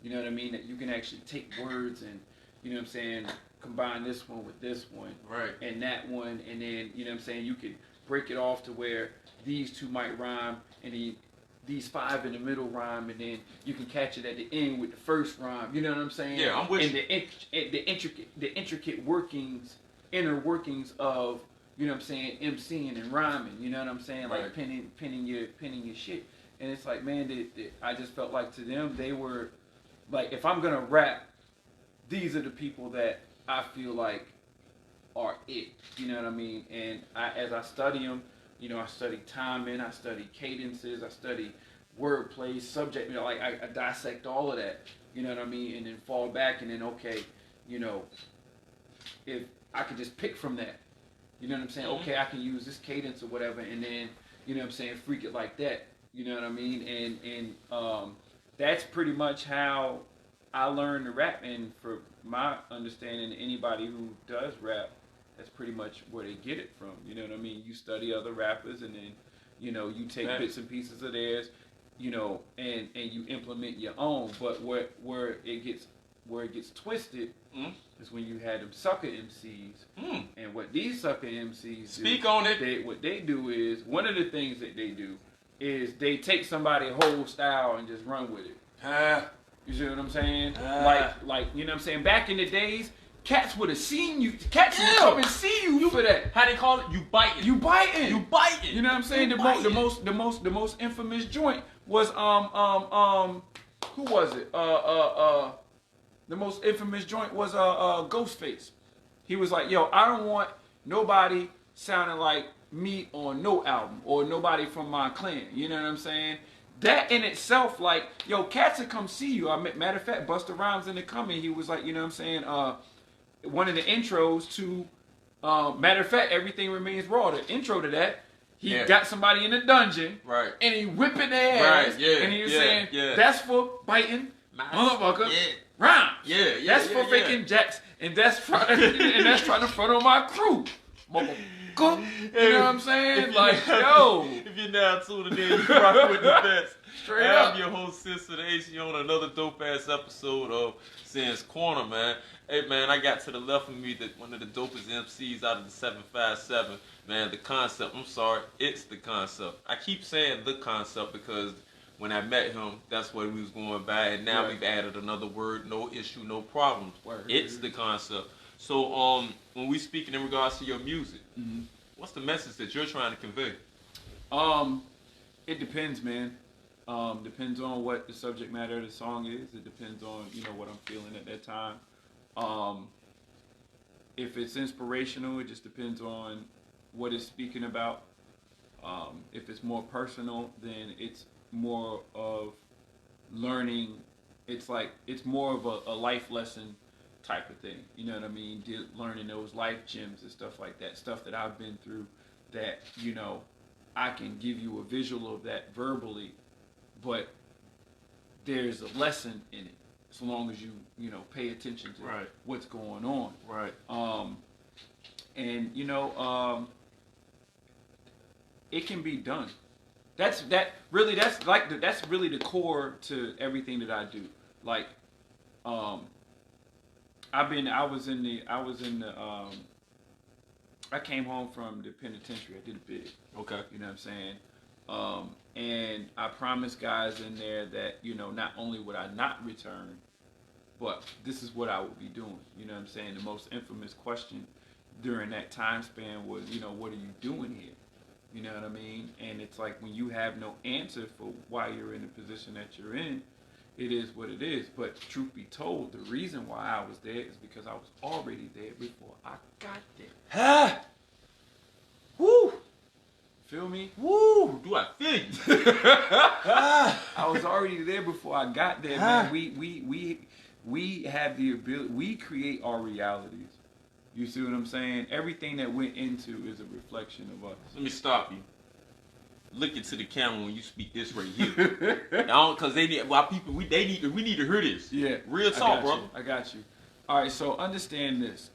You know what I mean? That you can actually take words and, you know what I'm saying, combine this one with this one. Right. And that one, and then, you know what I'm saying, you could break it off to where these two might rhyme, and then these five in the middle rhyme, and then you can catch it at the end with the first rhyme. You know what I'm saying? Yeah, I'm with you. And the intricate inner workings of, you know what I'm saying, MCing and rhyming. You know what I'm saying? Like penning your shit. And it's like, man, I just felt like to them, they were like, if I'm gonna rap, these are the people that I feel like are it. You know what I mean? And as I study them, you know, I study timing, I study cadences, I study wordplay, subject, you know, like I dissect all of that, you know what I mean, and then fall back and then, okay, you know, if I could just pick from that, you know what I'm saying, okay, I can use this cadence or whatever, and then, you know what I'm saying, freak it like that, you know what I mean, and that's pretty much how I learned to rap, and for my understanding, anybody who does rap, that's pretty much where they get it from. You know what I mean? You study other rappers, and then, you know, you take bits and pieces of theirs, you know, and you implement your own. But where it gets twisted is when you had them sucker MCs. And what these sucker MCs on it. What they do is, one of the things that they do is they take somebody's whole style and just run with it. You see what I'm saying? Like you know what I'm saying? Back in the days, cats would have seen you. Cats would come and see you for that. How they call it? You biting. You biting. You biting. You know what I'm saying? The most infamous joint was who was it? The most infamous joint was Ghostface. He was like, yo, I don't want nobody sounding like me on no album or nobody from my clan. You know what I'm saying? That in itself, like, yo, cats would come see you. Matter of fact, Busta Rhymes in the coming, he was like, you know what I'm saying? One of the intros to, matter of fact, Everything Remains Raw. The intro to that, he got somebody in the dungeon, and he whipping their ass, and he was saying, that's for biting, motherfucker, rhymes. That's for faking jacks, and that's trying to front on my crew, motherfucker. You know what I'm saying? Like, yo. If you're now tuning in, you rock with the best. Straight up. I'm your host, Sensation, on another dope-ass episode of Sans Corner, man. Hey, man, I got to the left of me one of the dopest MCs out of the 757, man, the concept. I'm sorry, it's the concept. I keep saying the concept because when I met him, that's what we was going by, and now we've added another word, no issue, no problems. It's the concept. So, when we speaking in regards to your music, Mm-hmm. what's the message that you're trying to convey? It depends, man. Depends on what the subject matter of the song is. It depends on, what I'm feeling at that time. Um, if it's inspirational, it just depends on what it's speaking about. If it's more personal, then it's more of learning. It's more of a life lesson type of thing. You know what I mean? Learning those life gems and stuff like that. Stuff that I've been through that, I can give you a visual of that verbally, but there's a lesson in it so long as you pay attention to Right. what's going on. Right. And it can be done. That's really the core to everything that I do. Like, I came home from the penitentiary. I did a bid. Okay. You know what I'm saying? And I promised guys in there that, not only would I not return, but this is what I would be doing. You know what I'm saying? The most infamous question during that time span was, what are you doing here? You know what I mean? And it's like when you have no answer for why you're in the position that you're in, it is what it is. But truth be told, the reason why I was there is because I was already there before I got there. Ha! Woo! Feel me? Woo! Do I feel you? I was already there before I got there, man. We have the ability. We create our realities. You see what I'm saying? Everything that went into is a reflection of us. Let me stop you. Look into the camera when you speak this right here. Because they need, we need to hear this. Yeah. Real talk, brother. I got you. All right, so understand this.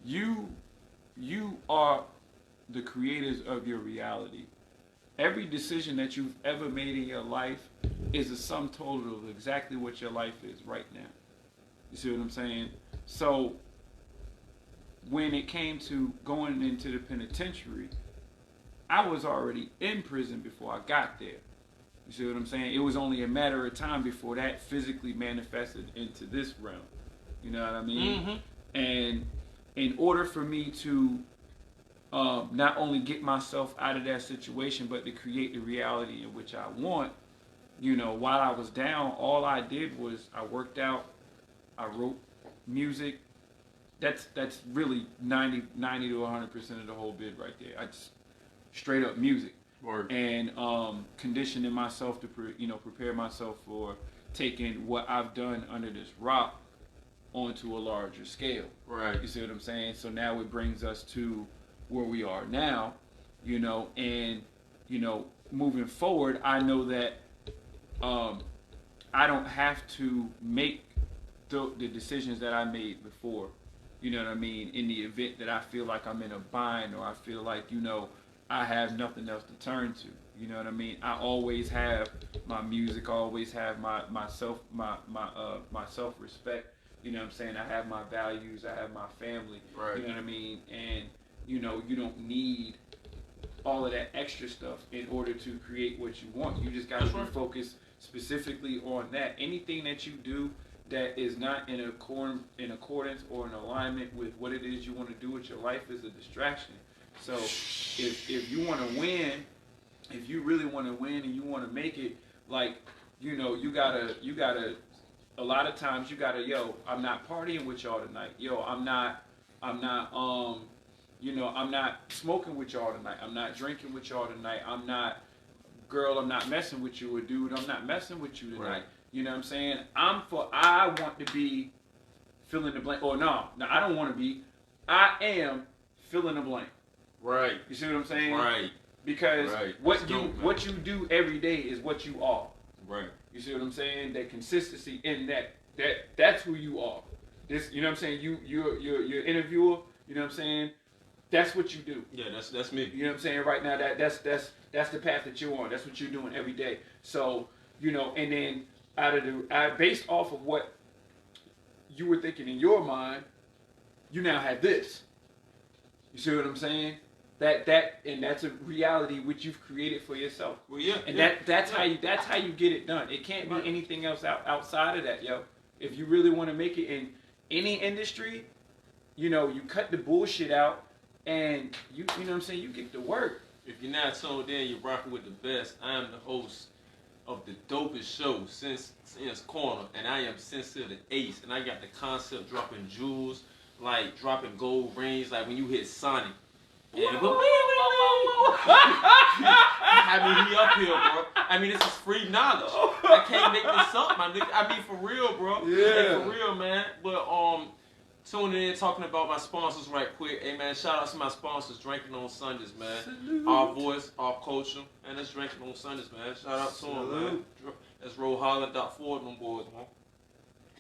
You are the creators of your reality. Every decision that you've ever made in your life is a sum total of exactly what your life is right now. You see what I'm saying? So when it came to going into the penitentiary, I was already in prison before I got there. You see what I'm saying? It was only a matter of time before that physically manifested into this realm. You know what I mean? Mm-hmm. And in order for me to not only get myself out of that situation, but to create the reality in which I want, while I was down, all I did was I worked out, I wrote music. That's really 90 to 100% of the whole bid right there. I just straight up music. Word. And conditioning myself to prepare myself for taking what I've done under this rock onto a larger scale. Right. You see what I'm saying? So now it brings us to where we are now, and moving forward, I know that I don't have to make the decisions that I made before. You know what I mean? In the event that I feel like I'm in a bind, or I feel like I have nothing else to turn to. You know what I mean? I always have my music. I always have my self-respect. You know what I'm saying? I have my values. I have my family. Right. You know what I mean? And you don't need all of that extra stuff in order to create what you want. You just got to be focused specifically on that. Anything that you do that is not in accordance or in alignment with what it is you want to do with your life is a distraction. So if you want to win, if you really want to win and you want to make it, like, you gotta a lot of times you gotta, I'm not partying with y'all tonight. I'm not I'm not smoking with y'all tonight. I'm not drinking with y'all tonight. I'm not messing with you. Or dude, I'm not messing with you tonight. Right. You know what I'm saying? I want to be fill in the blank. Or no, I don't want to be. I am fill in the blank. Right. You see what I'm saying? Right. Because Right. what you do every day is what you are. Right. You see what I'm saying? That consistency in that's who you are. This, you know what I'm saying? You're an interviewer. You know what I'm saying? That's what you do. Yeah, that's me. You know what I'm saying? Right now, that's the path that you're on. That's what you're doing every day. So, and then based off of what you were thinking in your mind, you now have this. You see what I'm saying? And that's a reality which you've created for yourself. Well, yeah. And that's how you get it done. It can't be anything else outside of that, yo. If you really want to make it, any industry, you know, you cut the bullshit out and you know what I'm saying, you get to work. If you're not tuned in, you're rocking with the best. I am the host of the dopest show since Corner, and I am Sincere the Ace, and I got the concept dropping jewels, like dropping gold rings, like when you hit Sonic. And I mean, he up here, bro. I mean, this is free knowledge. I can't make this up, my nigga. I mean, for real, bro. Yeah. Like, for real, man. But tuning in, talking about my sponsors right quick. Hey, man, shout out to my sponsors, Drinking on Sundays, man. Salute. Our voice, our culture, and it's Drinking on Sundays, man. Shout out to them, man. That's RollHoller.4, them boys, man.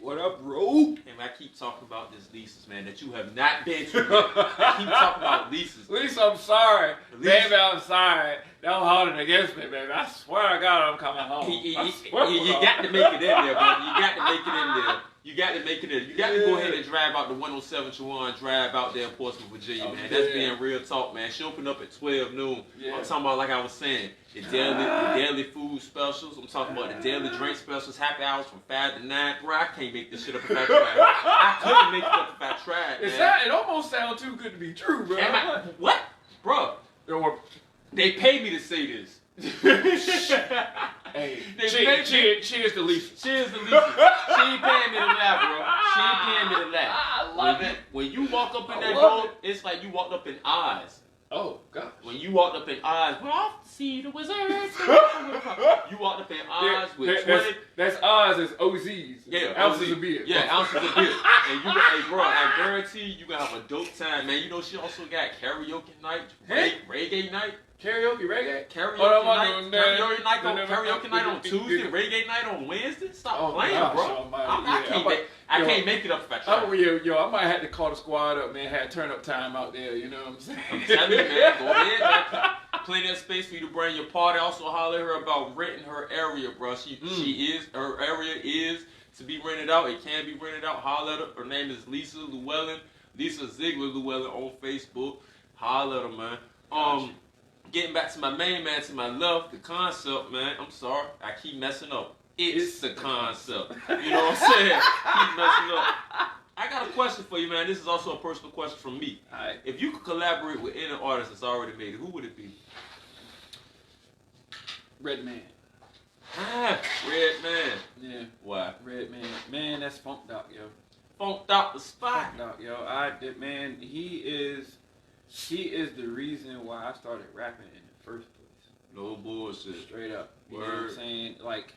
What up, bro? And I keep talking about this leases, man, that you have not been to yet. I keep talking about leases. Lisa, I'm sorry. Baby, I'm sorry. Don't hold it against me, baby. I swear to God I'm coming home. You got to make it in there, bro. You got to make it in there. You got to make it in. You got to go ahead and drive out the 107 Chuan Drive out there in Portsmouth, Virginia, man. That's being real talk, man. She opened up at 12 noon. Yeah. I'm talking about, like I was saying, the daily food specials. I'm talking about the daily drink specials, happy hours from 5 to 9. Bro, I can't make this shit up if I tried. I couldn't make it up if I tried, man. It almost sounds too good to be true, bro. What? Bro, they pay me to say this. Hey, cheers to Lisa. Cheers to Lisa. She ain't paying me to laugh, bro. She ain't paying me to laugh. I love it. When you walk up in that door, it's like you walked up in Oz. Oh, God. When you walked up in Oz, we're off to see the wizards. You walked up in Oz with 20. That's Oz as OZs. Yeah, ounces OZ. of beer. Yeah, ounces of beer. And you, hey, bro, I guarantee you gonna have a dope time, man. You know she also got karaoke night, reggae night. Karaoke, reggae? Karaoke night on Tuesday, reggae night on Wednesday. Stop playing, bro. I can't make it up if I try. Yo, I might have to call the squad up, man. Had turn up time out there, you know what I'm saying? I'm telling you, man, go ahead, man. Plenty of space for you to bring your party. Also holler at her about renting her area, bro. Her area is to be rented out. It can be rented out. Holler at her. Her name is Lisa Llewellyn. Lisa Ziegler Llewellyn on Facebook. Holler at her, man. Getting back to my main man, to my left, the concept, man. I'm sorry, I keep messing up. It's the concept. You know what I'm saying? Keep messing up. I got a question for you, man. This is also a personal question from me. All right. If you could collaborate with any artist that's already made it, who would it be? Redman. Redman. Yeah. Why? Redman. Man, that's Funk Doc, yo. Funked out the spot. Funk Doc, yo. Man, he is the reason why I started rapping in the first place. No bullshit. Straight up. You Word. know what I'm saying? Like,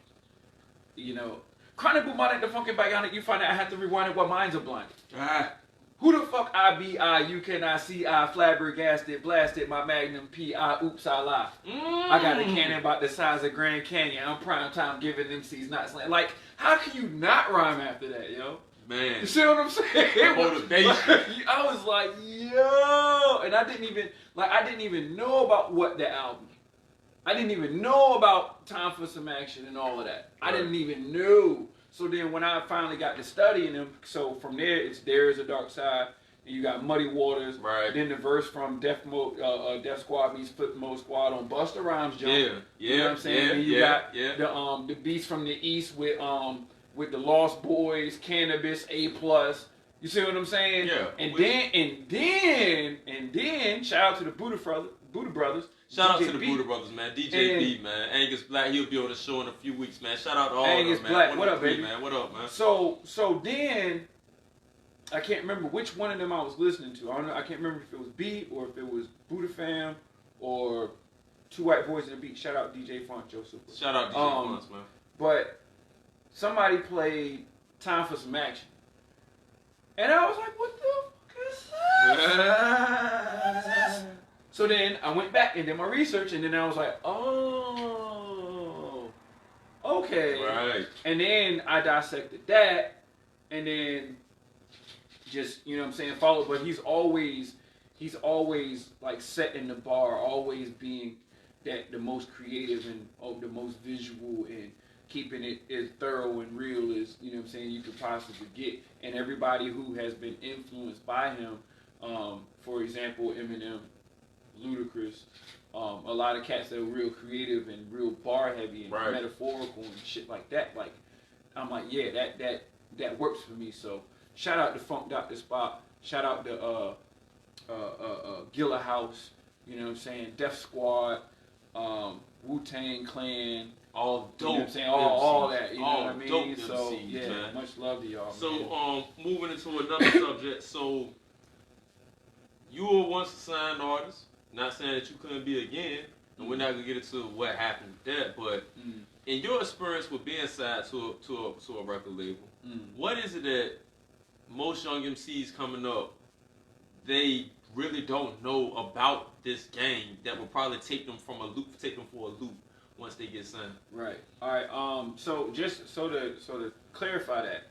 you know, Chronic Bumonic, the Funky Bionic, you find out I have to rewind it while minds are blind. Who the fuck I be I? You cannot see I flabbergasted, blasted my Magnum P. I oops I lie. I got a cannon about the size of Grand Canyon. I'm prime time giving MCs not slang. Like, how can you not rhyme after that, yo? Man. You see what I'm saying? Motivation. I was like, yo, and I didn't even know about what the album. I didn't even know about Time for Some Action and all of that. Right. I didn't even know. So then when I finally got to studying them, so from there it's There Is a Dark Side, and you got Muddy Waters. Right. Then the verse from Def Squad meets Flip Mode Squad on Busta Rhymes Jump. Yeah. You know what I'm saying? And you got the Beast from the East with the Lost Boys, Cannabis, A+. You see what I'm saying? Yeah. And then, shout out to the Buddha Brothers. Shout out DJ to the B. Buddha Brothers, man. DJ B, man. Angus Black, he'll be on the show in a few weeks, man. Shout out to all Angus of them, Black, man. what up, baby? Man. What up, man? So then, I can't remember which one of them I was listening to. I can't remember if it was Beat or if it was Buddha Fam or Two White Boys in the Beat. Shout out DJ Font Joseph. Shout out DJ Fonts, man. But somebody played Time for Some Action. And I was like, what the fuck is this? So then I went back and did my research, and then I was like, oh, okay. Right. And then I dissected that, and then just, you know what I'm saying, followed. But he's always like setting the bar, always being the most creative and the most visual and keeping it as thorough and real as, you know what I'm saying, you could possibly get. And everybody who has been influenced by him, for example, Eminem, Ludacris, a lot of cats that are real creative and real bar heavy and metaphorical and shit like that. Like, I'm like, yeah, that works for me. So shout out to Funk Dr. Spot, shout out to Gilla House, you know what I'm saying, Def Squad, Wu-Tang Clan, all dope. You know what I'm saying, all that, you know all what I mean? dope So MCs, yeah, man. much love to y'all. So man. moving into another subject. So you were once a signed artist. Not saying that you couldn't be again, and we're not gonna get into what happened with that. But in your experience with being signed to a record label, what is it that most young MCs coming up, they really don't know about this game that will probably take them for a loop once they get signed? Right. All right. So just so to clarify that,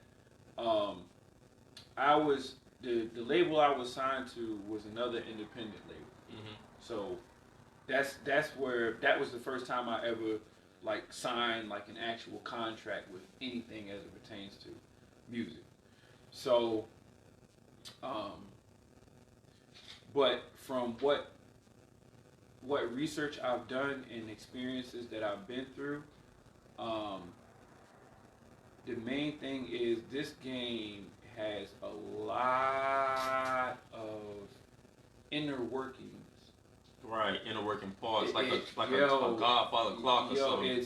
I was the label I was signed to was another independent label. So that's where that was the first time I ever like signed like an actual contract with anything as it pertains to music. So, but from what research I've done and experiences that I've been through, the main thing is this game has a lot of inner workings. Right, inner working parts, like a yo, Godfather clock or something.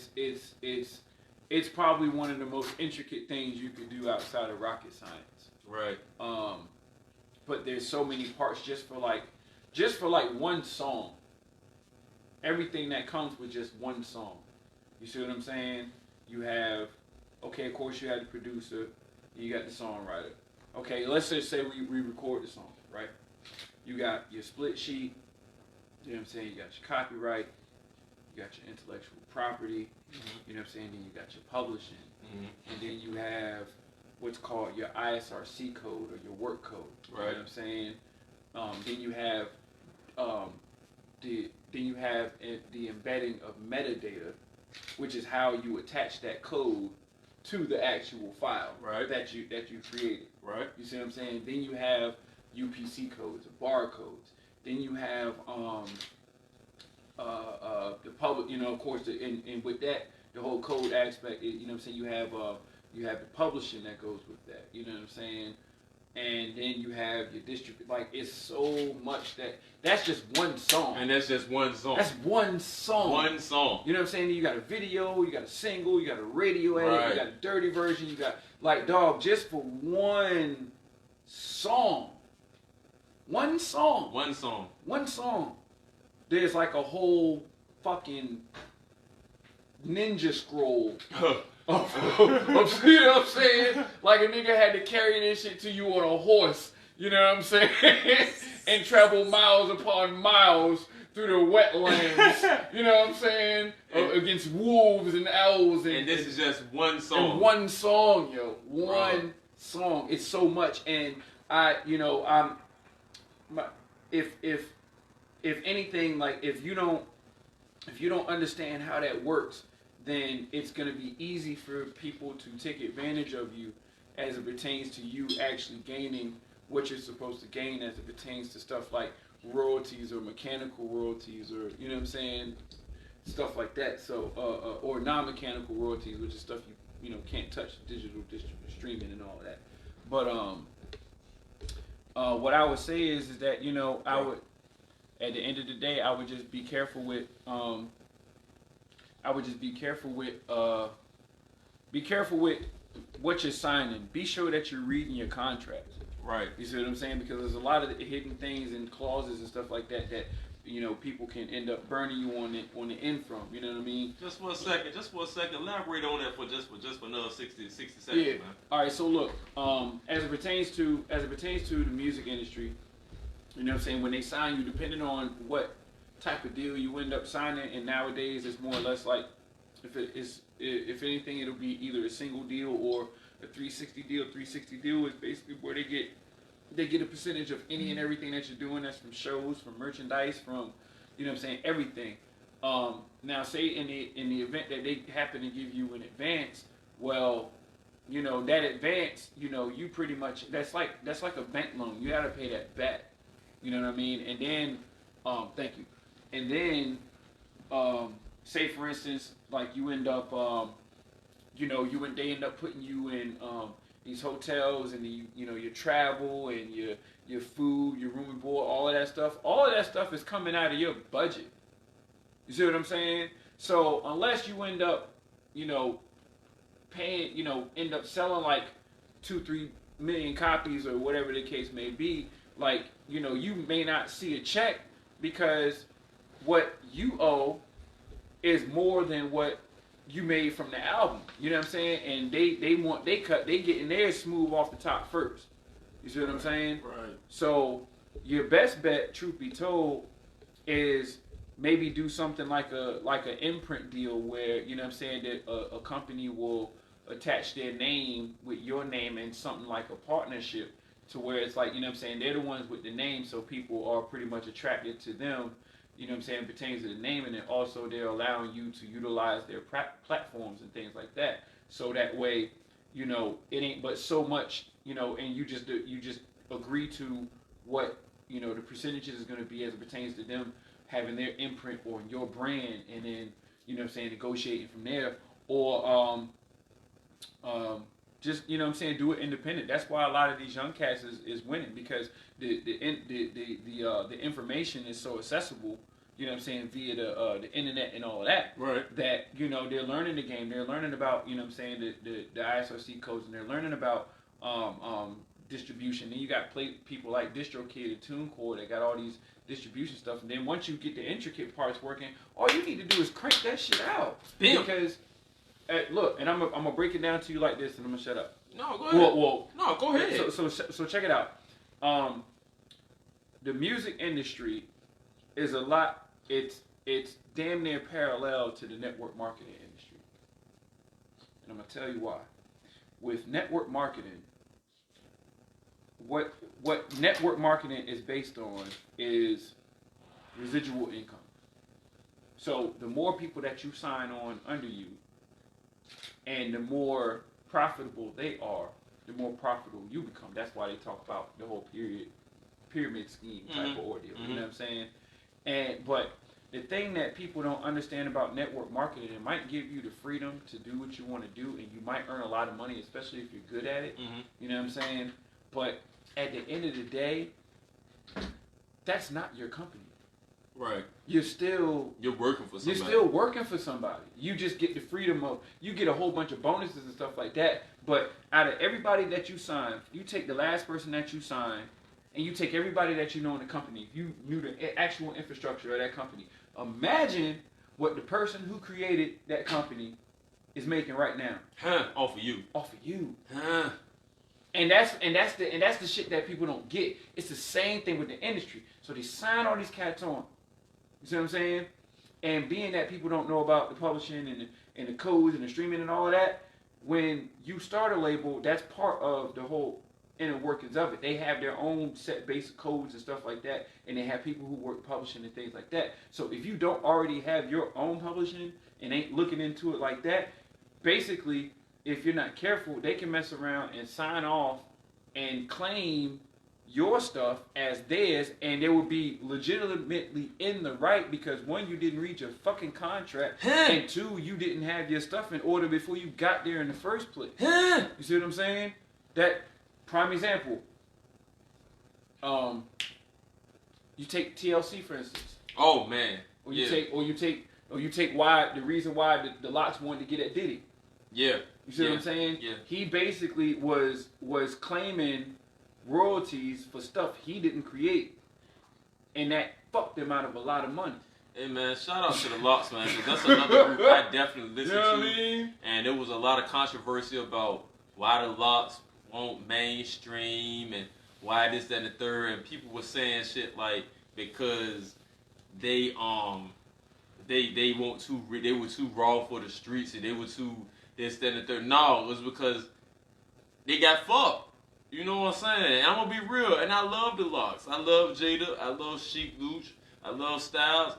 It's probably one of the most intricate things you could do outside of rocket science. Right. But there's so many parts just for like one song. Everything that comes with just one song. You see what I'm saying? You have, okay, of course you have the producer, you got the songwriter. Okay, let's just say we record the song, right? You got your split sheet, you know what I'm saying? You got your copyright, you got your intellectual property, you know what I'm saying? Then you got your publishing, and then you have what's called your ISRC code or your work code. Right. You know what I'm saying? Then you have the embedding of metadata, which is how you attach that code to the actual file that you created. Right. You see what I'm saying? Then you have UPC codes or barcodes. Then you have the public, you know, of course, and with that, the whole code aspect, you know what I'm saying, you have the publishing that goes with that, you know what I'm saying, and then you have your distribute, like, it's so much that's just one song. And that's just one song. That's one song. One song. You know what I'm saying? You got a video, you got a single, you got a radio edit, you got a dirty version, you got, like, dog, just for one song. One song. There's like a whole fucking ninja scroll of you know what I'm saying? Like a nigga had to carry this shit to you on a horse, you know what I'm saying? And travel miles upon miles through the wetlands, you know what I'm saying? Against wolves and owls. And this is just one song. And one song, yo. One song. It's so much. And if anything, like if you don't understand how that works, then it's going to be easy for people to take advantage of you as it pertains to you actually gaining what you're supposed to gain as it pertains to stuff like royalties or mechanical royalties or, you know what I'm saying, stuff like that. So or non-mechanical royalties, which is stuff you know can't touch, digital streaming and all of that. But what I would say is that, you know, I would, at the end of the day, I would just be careful with what you're signing. Be sure that you're reading your contracts. Right. You see what I'm saying? Because there's a lot of hidden things and clauses and stuff like that you know, people can end up burning you on the end from. You know what I mean? Just for a second. Elaborate on that for another 60 seconds, man. All right. So look, as it pertains to the music industry, you know what I'm saying, when they sign you, depending on what type of deal you end up signing, and nowadays it's more or less like, if anything, it'll be either a single deal or a 360 deal. 360 deal is basically where they get a percentage of any and everything that you're doing. That's from shows, from merchandise, from, you know what I'm saying, everything. Now, say in the event that they happen to give you an advance, well, you know, that advance, you know, you pretty much, that's like a bank loan. You got to pay that back. You know what I mean? And then, thank you. And then, say for instance, like you end up, they end up putting you in these hotels and your travel and your food, your room and board, all of that stuff is coming out of your budget. You see what I'm saying? So unless you end up, paying, end up selling like 2-3 million copies or whatever the case may be, like, you may not see a check because what you owe is more than what you made from the album. You know what I'm saying? And they getting theirs smooth off the top first. You see what I'm saying? Right. So your best bet, truth be told, is maybe do something like an imprint deal where, you know what I'm saying, that a company will attach their name with your name in something like a partnership, to where it's like, you know what I'm saying, they're the ones with the name, so people are pretty much attracted to them, you know what I'm saying, pertains to the name, and then also they're allowing you to utilize their platforms and things like that. So that way, it ain't but so much, and you just agree to what, the percentages is going to be as it pertains to them having their imprint on your brand, and then, you know what I'm saying, negotiating from there, or just, you know what I'm saying, do it independent. That's why a lot of these young cats is winning, because the information is so accessible, you know what I'm saying, via the internet and all of that. Right. That, they're learning the game. They're learning about, you know what I'm saying, the ISRC codes, and they're learning about distribution. Then you got people like DistroKid and TuneCore that got all these distribution stuff. And then once you get the intricate parts working, all you need to do is crank that shit out. Damn. Because look, and I'm gonna break it down to you like this, and I'm gonna shut up. No, go ahead. No, go ahead. So check it out. The music industry is a lot. It's damn near parallel to the network marketing industry, and I'm gonna tell you why. With network marketing, what network marketing is based on is residual income. So the more people that you sign on under you, and the more profitable they are, the more profitable you become. That's why they talk about the whole pyramid scheme type of ordeal. You know what I'm saying? But the thing that people don't understand about network marketing, it might give you the freedom to do what you want to do, and you might earn a lot of money, especially if you're good at it. You know what I'm saying? But at the end of the day, that's not your company. Right. You're working for somebody. You're still working for somebody. You just get the freedom of, you get a whole bunch of bonuses and stuff like that. But out of everybody that you sign, you take the last person that you sign, and you take everybody that you know in the company. You knew the actual infrastructure of that company. Imagine what the person who created that company is making right now. Off of you. Off of you. And that's the shit that people don't get. It's the same thing with the industry. So they sign all these cats on. You see what I'm saying? And being that people don't know about the publishing and the codes and the streaming and all of that, when you start a label, that's part of the whole inner workings of it. They have their own set basic codes and stuff like that, and they have people who work publishing and things like that. So if you don't already have your own publishing and ain't looking into it like that, basically, if you're not careful, they can mess around and sign off and claim your stuff as theirs, and they will be legitimately in the right, because one, you didn't read your fucking contract, and two, you didn't have your stuff in order before you got there in the first place. You see what I'm saying? That prime example. You take TLC for instance. Oh man. Or you take why the reason why the Locks wanted to get at Diddy. Yeah. You see what I'm saying? Yeah. He basically was claiming royalties for stuff he didn't create, and that fucked him out of a lot of money. Hey man, shout out to the Locks, man, because that's another group I definitely listen to. What I mean? And there was a lot of controversy about why the Locks won't mainstream and why this, that, and the third, and people were saying shit like because they were too raw for the streets, and they were too this, that, and the third. No, it was because they got fucked. You know what I'm saying? I'm gonna be real, and I love the Locks. I love Jada. I love Sheik Luch. I love Styles.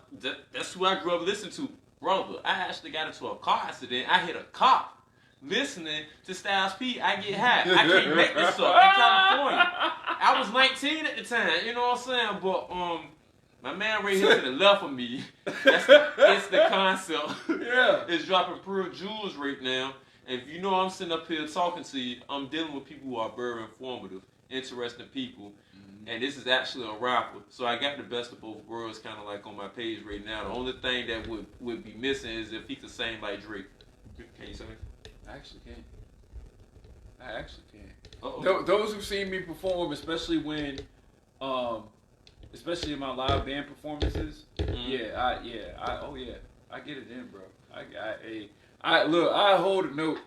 That's who I grew up listening to. Brother, I actually got into a car accident. I hit a cop listening to Styles P. I get high. I can't make this up. In California. I was 19 at the time. You know what I'm saying? But my man right here to the left of me, it's the concept. Yeah. It's dropping Pearl Jewels right now. And if you know I'm sitting up here talking to you, I'm dealing with people who are very informative, interesting people. And this is actually a rapper. So I got the best of both worlds kind of like on my page right now. The only thing that would be missing is if he could sing like Drake. Can you sing? I actually can't. Those who've seen me perform, especially when, especially in my live band performances, I get it in, bro. I hold a note.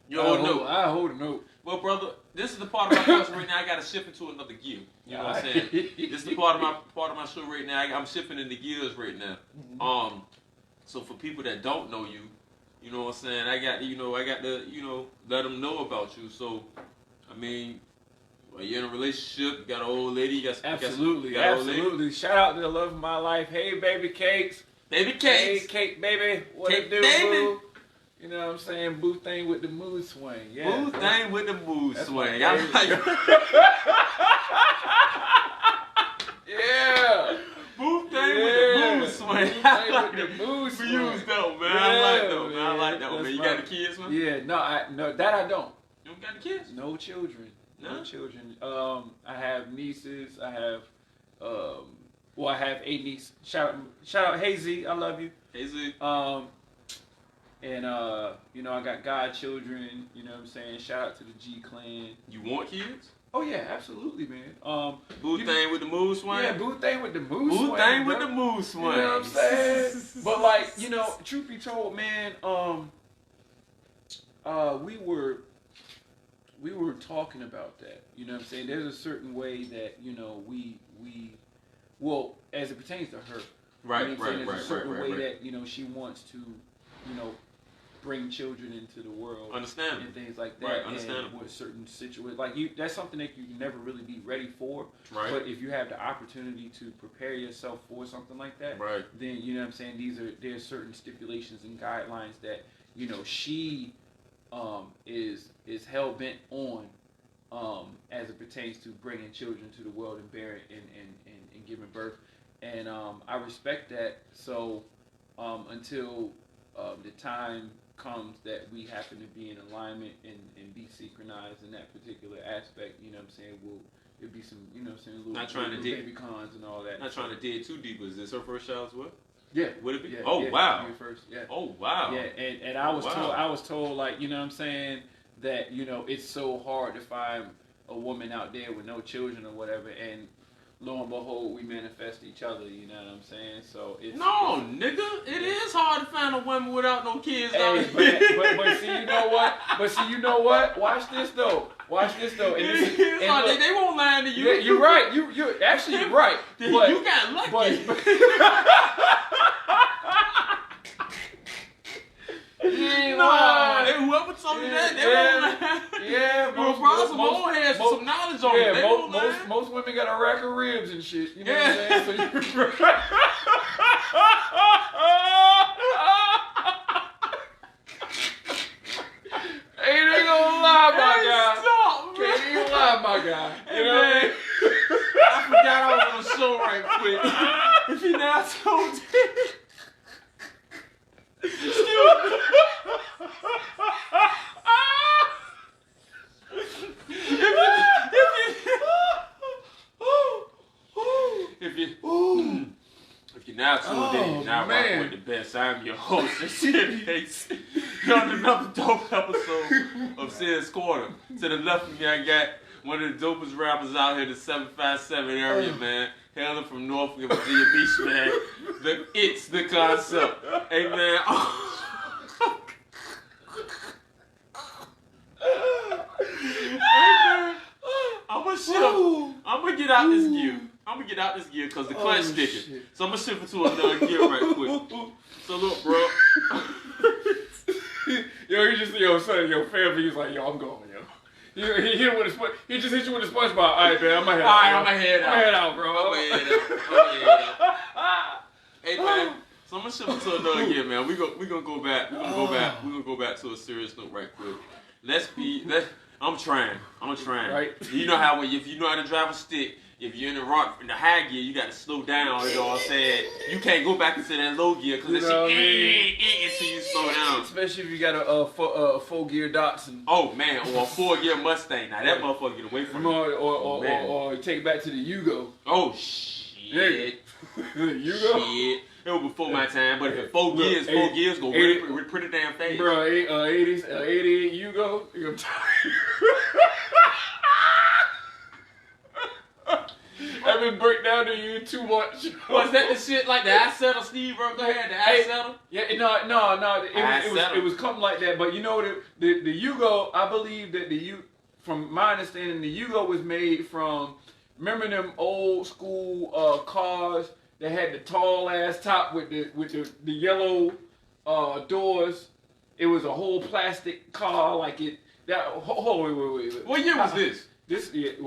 You hold a note. I hold a note. Well, brother, this is the part of my culture right now. I got to shift into another gear. You know what I'm saying? This is the part of my show right now. I'm shifting into gears right now. So for people that don't know you, you know what I'm saying? I got to let them know about you. So, I mean, you're in a relationship. You got an old lady. You got absolutely. Lady. Shout out to the love of my life. Hey, baby cakes. Baby cakes. Hey, cake baby. What cake it do, baby. Boo? You know what I'm saying? Boo thing with the mood swing. Yeah. Boo thing with the mood swing. Yeah. Boo thing with the mood swing. With the mood swing. We use that, man. I like that, man. You got the kids, man? Yeah, no, that I don't. You don't got the kids? No children. No children. I have nieces. I have, I have a niece. Shout out, Hey Z, I love you. Hey Z. And I got godchildren. You know what I'm saying? Shout out to the G Clan. You want kids? Oh yeah, absolutely, man. Boo thing with the mood swing. Yeah, boo thing with the mood swing. Boo thing with the mood swing. You know what I'm saying? But like, truth be told, man, we were talking about that. You know what I'm saying? There's a certain way that well, as it pertains to her. Right. There's a certain way that she wants to, bring children into the world. Understand. And things like that. Right, understand. With certain situations. Like, that's something that you can never really be ready for. Right. But if you have the opportunity to prepare yourself for something like that, right, then, you know what I'm saying, there's certain stipulations and guidelines that, she is hell-bent on as it pertains to bringing children to the world and bearing and giving birth. And I respect that. So until the time comes that we happen to be in alignment and be synchronized in that particular aspect, you know what I'm saying, it'll be some, little baby cons and all that. Not trying to dig too deep, but is this her first child as well? Yeah. Would it be? Yeah, oh, yeah, wow. First, yeah. Oh, wow. Yeah, and I was told, like, you know what I'm saying, that, it's so hard to find a woman out there with no children or whatever, and lo and behold, we manifest each other, you know what I'm saying? So it's... No, nigga, it is hard to find a woman without no kids out there. But see, you know what? Watch this, though. And they won't lie to you. Yeah, you're right. You're actually right. But, you got lucky. And whoever told you that, they won't lie. Yeah, some knowledge on it. Most women got a rack of ribs and shit. You know what I'm saying? So ain't gonna lie, my guy. Can't even lie, my guy. You know what I mean? I forgot I was on the show right quick. If he now told you. If you're now tuned in, you're now rocking with the best. I'm your host, you're on another dope episode of Sid's Corner. To the left of me, I got one of the dopest rappers out here, the 757 area, man. Hailing from North Virginia Beach, man. It's the concept. Hey, man. I'm gonna get out this gear. Because the clutch sticking. So I'm gonna shift into another gear right quick. So look, bro. Your family, he's like, I'm going, yo. He just hit you with a SpongeBob. All right, man, I'm gonna head out. Bro. Hey, man. So I'm gonna shift into another gear, man. We're gonna go back. We're gonna go back to a serious note right quick. I'm trying. Right. You know how if you know how to drive a stick, if you're in the high gear, you got to slow down. You know what I'm saying? You can't go back into that low gear because until you slow down. Especially if you got a 4-gear Datsun. Oh man, or a 4-gear Mustang. Now that motherfucker get away from me. Or take it back to the Yugo. Oh shit. Yugo. Shit. It was before my time, but if it 4 gears go pretty damn fast. Bro, 88 Yugo. I'm tired. I've been break down to you too much. Was that the shit like the I settle, Steve? Bro, go ahead, the I settle. Yeah, no. It was something like that. But you know the Yugo. I believe that from my understanding, the Yugo was made from. Remember them old school cars that had the tall ass top with the yellow doors. It was a whole plastic car like it. That wait. What year was this? It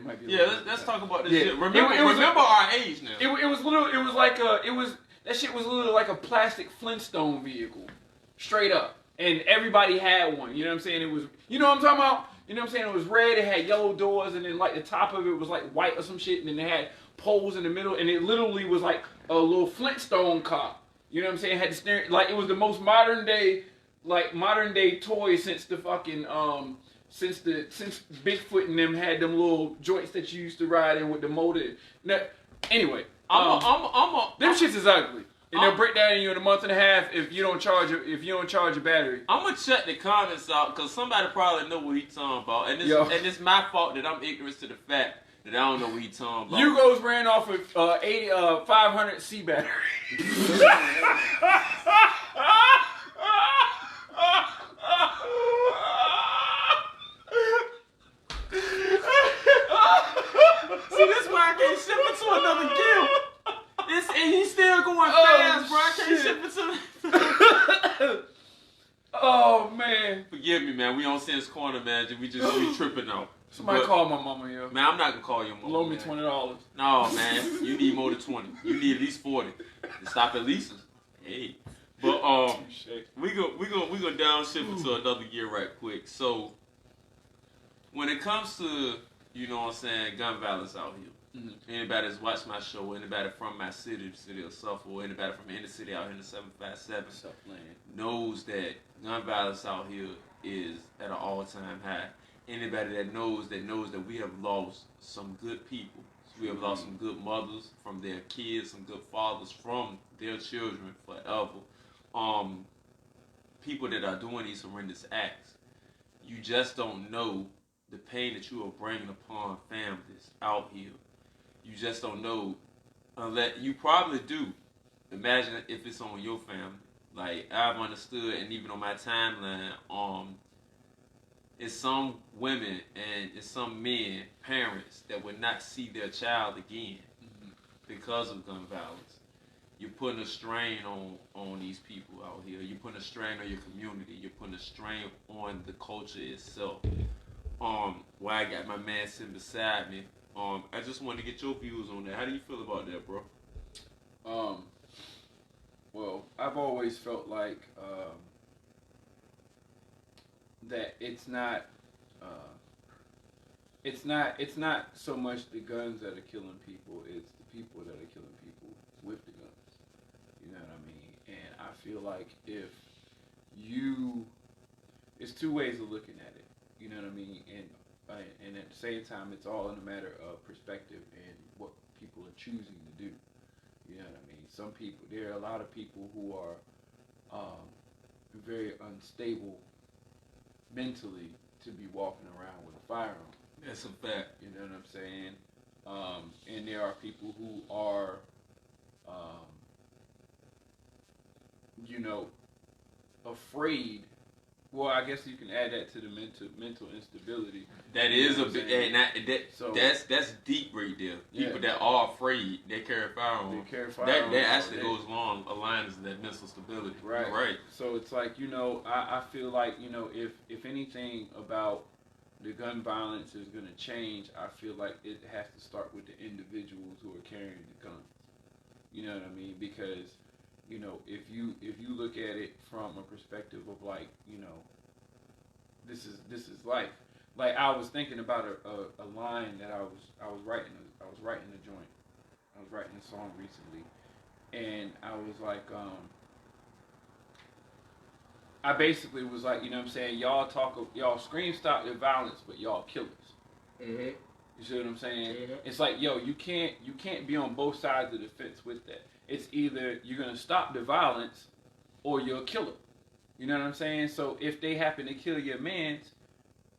might be. Let's talk about this shit. Remember our age now. That shit was literally like a plastic Flintstone vehicle, straight up, and everybody had one. You know what I'm saying? It was, you know what I'm talking about? You know what I'm saying? It was red. It had yellow doors, and then like the top of it was like white or some shit, and then it had poles in the middle, and it literally was like a little Flintstone car. You know what I'm saying? It had the steering, like it was the most modern day toy since the fucking since Bigfoot and them had them little joints that you used to ride in with the motor. Now, anyway, them shits is ugly. And they'll break down you in a month and a half if you don't charge your battery. I'm gonna check the comments out because somebody probably know what he's talking about, and it's my fault that I'm ignorant to the fact that I don't know what he's talking about. Yugos ran off of 500C battery. See, this is why I can't ship it to another guild. And he's still going fast, bro. I can't ship it to. Oh man. Forgive me, man. We on Sense Corner, man. We tripping out. Somebody call my mama, yo. Man, I'm not gonna call your mama. Loan me $20. No, man. You need more than 20. You need at least 40 to stop at least. Hey. But we gonna downshift it to another gear right quick. So when it comes to, you know what I'm saying, gun violence out here. Mm-hmm. Anybody that's watched my show, anybody from my city, the city of Suffolk, or anybody from any city out here in the 757 knows that gun violence out here is at an all-time high. Anybody that knows that we have lost some good people. We have lost some good mothers from their kids, some good fathers from their children forever. People that are doing these horrendous acts. You just don't know the pain that you are bringing upon families out here. You just don't know, unless you probably do. Imagine if it's on your family. Like I've understood, and even on my timeline, it's some women and it's some men, parents that would not see their child again because of gun violence. You're putting a strain on these people out here. You're putting a strain on your community. You're putting a strain on the culture itself. Why I got my man sitting beside me. I just wanted to get your views on that. How do you feel about that, bro? Well, I've always felt like that it's not so much the guns that are killing people, it's the people that are killing people with the guns. You know what I mean? And I feel like it's two ways of looking at it. You know what I mean? And at the same time, it's all in a matter of perspective and what people are choosing to do. You know what I mean? There are a lot of people who are very unstable mentally to be walking around with a firearm. That's a fact. You know what I'm saying? And there are people who are, afraid. Well, I guess you can add that to the mental instability. That is a bit, that's deep right there. People that are afraid, they carry firearms. That actually aligns that mental stability. Right. Right. So it's like, I feel like, if anything about the gun violence is going to change, I feel like it has to start with the individuals who are carrying the guns. You know what I mean? Because if you look at it from a perspective of like, this is life. like I was thinking about a line that I was writing a joint. I was writing a song recently, and I was like, I basically was like, you know what I'm saying, y'all scream stop the violence, but y'all killers. Mm-hmm. You see what I'm saying? Mm-hmm. It's like, yo, you can't be on both sides of the fence with that. It's either you're gonna stop the violence or you're a killer. You know what I'm saying? So if they happen to kill your mans,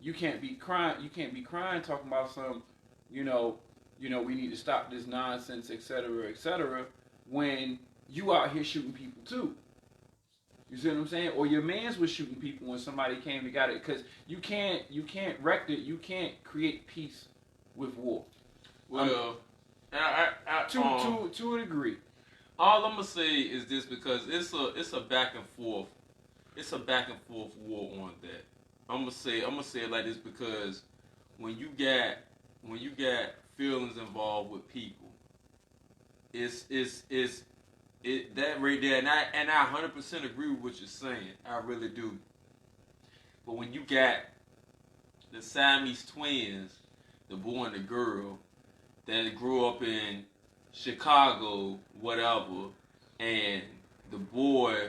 you can't be crying. You can't be crying talking about some, you know, we need to stop this nonsense, etc., when you out here shooting people too. You see what I'm saying? Or your mans was shooting people when somebody came and got it, because you can't wreck it. You can't create peace with war. Well, To a degree. all I'm gonna say is this, because it's a back and forth. It's a back and forth war on that. I'm gonna say it like this, because when you got feelings involved with people, it's that right there, and I 100% agree with what you're saying. I really do. But when you got the Siamese twins, the boy and the girl, that grew up in Chicago, whatever, and the boy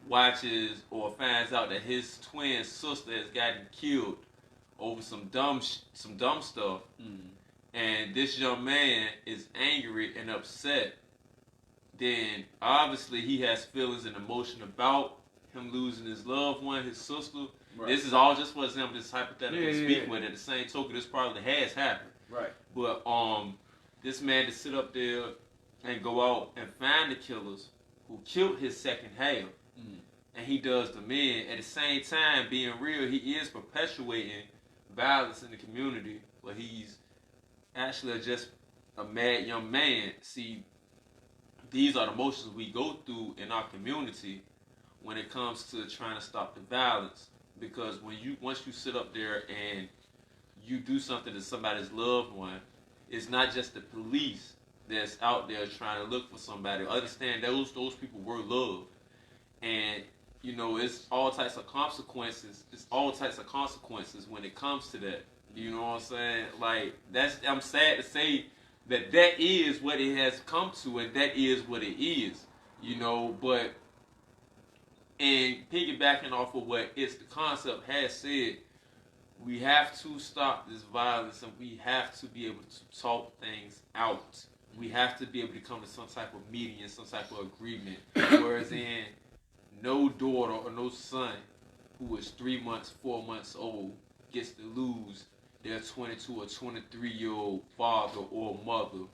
watches or finds out that his twin sister has gotten killed over some dumb stuff, and this young man is angry and upset, then obviously he has feelings and emotion about him losing his loved one, his sister. Right. This is all just for example, this hypothetical speaking, but at the same token, this probably has happened. Right. But this man to sit up there and go out and find the killers who killed his second half, and he does the men. At the same time, being real, he is perpetuating violence in the community, but he's actually just a mad young man. See, these are the emotions we go through in our community when it comes to trying to stop the violence. Because once you sit up there and you do something to somebody's loved one, it's not just the police that's out there trying to look for somebody. Understand those people were loved, and it's all types of consequences. It's all types of consequences when it comes to that. You know what I'm saying? Like, I'm sad to say that is what it has come to, and that is what it is. But and piggybacking off of what It'sThaKoncept has said, we have to stop this violence, and we have to be able to talk things out. We have to be able to come to some type of median, some type of agreement. Whereas in no daughter or no son who is 3 months, 4 months old gets to lose their 22 or 23-year-old father or mother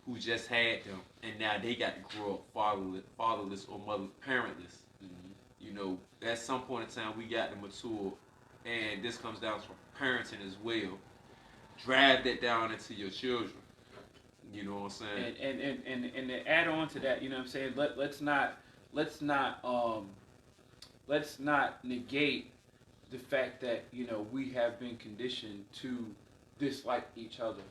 who just had them, and now they got to grow up fatherless or parentless. At some point in time, we got to mature, and this comes down from parenting as well. Drive that down into your children. You know what I'm saying? And to add on to that, you know what I'm saying? Let's not negate the fact that we have been conditioned to dislike each other.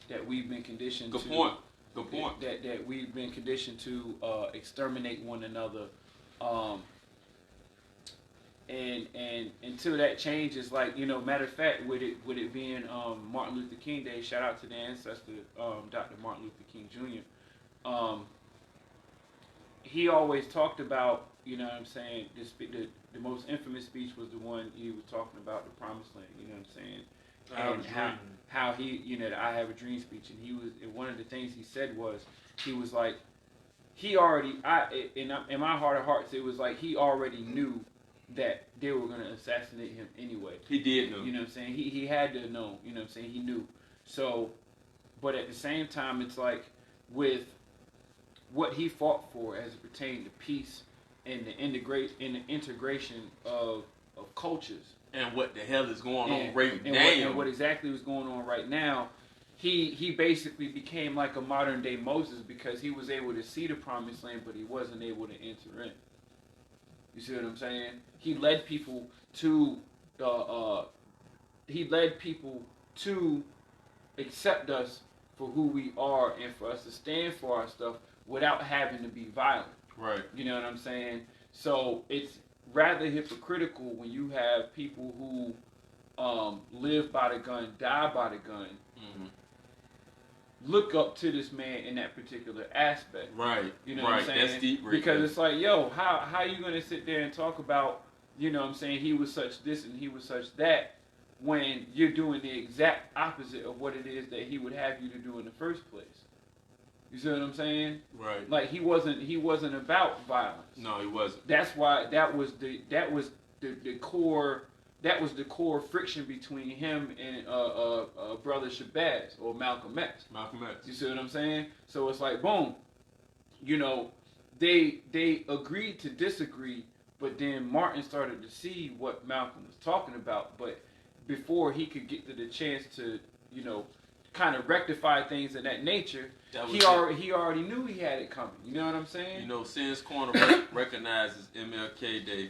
That we've been conditioned Good to. Point. Good point. That we've been conditioned to exterminate one another. And until that changes, like matter of fact, with it being Martin Luther King Day, shout out to the ancestor, Dr. Martin Luther King Jr. He always talked about, what I'm saying, the most infamous speech was the one he was talking about the Promised Land. You know what I'm saying? And how he, the I Have a Dream speech, and one of the things he said was, he was like, in my heart of hearts, it was like he already knew that they were going to assassinate him anyway. He did know. You know what I'm saying? He had to know. You know what I'm saying? He knew. So, but at the same time, it's like with what he fought for as it pertained to peace and the integration of cultures. And what the hell is going on right now? And what exactly was going on right now. He basically became like a modern day Moses, because he was able to see the Promised Land, but he wasn't able to enter in. You see what I'm saying? He led people to accept us for who we are, and for us to stand for our stuff without having to be violent. Right. You know what I'm saying? So it's rather hypocritical when you have people who live by the gun, die by the gun, look up to this man in that particular aspect. Right. You know what I'm saying? That's deep. Right because there. it's like, yo, how you gonna sit there and talk about, you know what I'm saying, he was such this and he was such that, when you're doing the exact opposite of what it is that he would have you to do in the first place. You see what I'm saying? Right. Like he wasn't about violence. No, he wasn't. That's why that was the core. That was the core friction between him and brother Shabazz or Malcolm X. Malcolm X. You see what I'm saying? So it's like, boom, you know, they agreed to disagree, but then Martin started to see what Malcolm was talking about. But before he could get to the chance to, you know, kind of rectify things of that nature, he already knew he had it coming. You know what I'm saying? You know, since Corner recognizes MLK Day,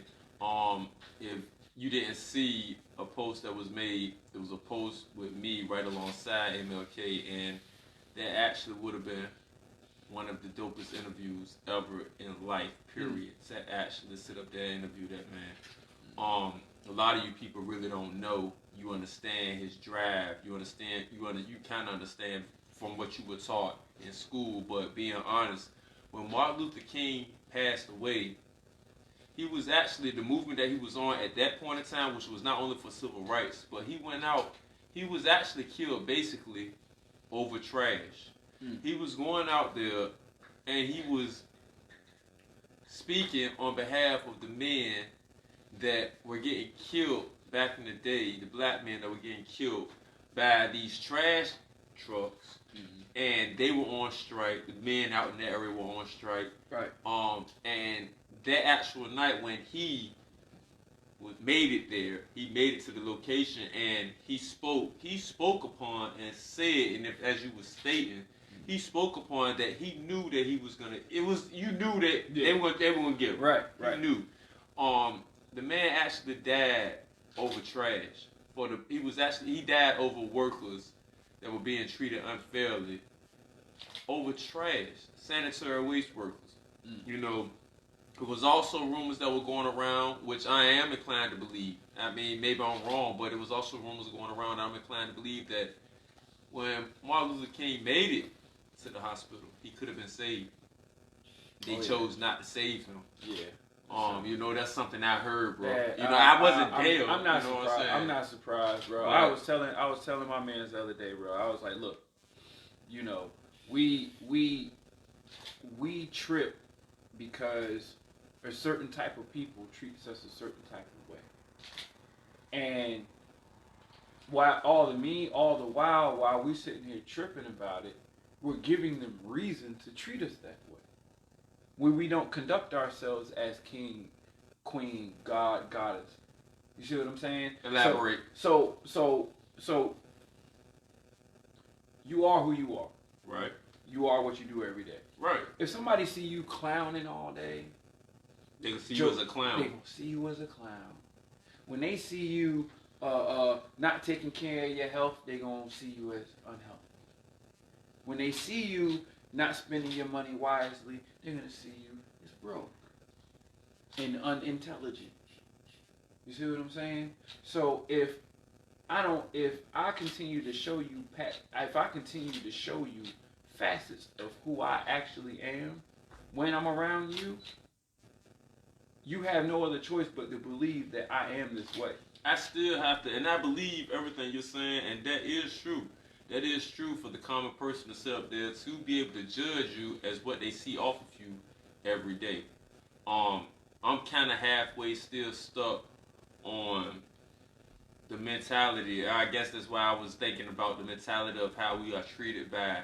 if you didn't see a post that was made, it was a post with me right alongside MLK, and that actually would have been one of the dopest interviews ever in life, period. To actually sit up there and interview that man. A lot of you people really don't know. You understand his drive. You kind of understand from what you were taught in school. But being honest, when Martin Luther King passed away, he was actually, the movement that he was on at that point in time, which was not only for civil rights, but he went out, he was actually killed basically over trash. He was going out there and he was speaking on behalf of the men that were getting killed back in the day, the black men that were getting killed by these trash trucks, and they were on strike. The men out in that area were on strike. Right. And that actual night when he made it there, he made it to the location, and he spoke upon and said, and if, as you were stating, he spoke upon that he knew that he was gonna. You knew that they were gonna get it. Right. Right. You knew. The man actually died over trash. He died over workers that were being treated unfairly over trash, sanitary waste workers. You know, there was also rumors that were going around, which I am inclined to believe. I mean, maybe I'm wrong, but it was also rumors going around. I'm inclined to believe that when Martin Luther King made it to the hospital, he could have been saved. They chose not to save him. Yeah. You know, that's something I heard, bro. Yeah, you know, I wasn't there. I'm not you know surprised. what I'm saying? I'm not surprised, bro. Right. I was telling my man the other day, bro. I was like, look, you know, we trip because a certain type of people treats us a certain type of way, and all the while we sitting here tripping about it, we're giving them reason to treat us that way. When we don't conduct ourselves as king, queen, god, goddess. You see what I'm saying? Elaborate. So you are who you are. Right. You are what you do every day. Right. If somebody see you clowning all day, They can see you as a clown. They gonna see you as a clown. When they see you not taking care of your health, they gonna see you as unhealthy. When they see you not spending your money wisely, they're gonna see you as broke and unintelligent. You see what I'm saying? So if I continue to show you facets of who I actually am when I'm around you, you have no other choice but to believe that I am this way. I still have to, and I believe everything you're saying, and that is true. That is true for the common person to sit up there to be able to judge you as what they see off of you every day. I'm kind of halfway still stuck on the mentality. I guess that's why I was thinking about the mentality of how we are treated by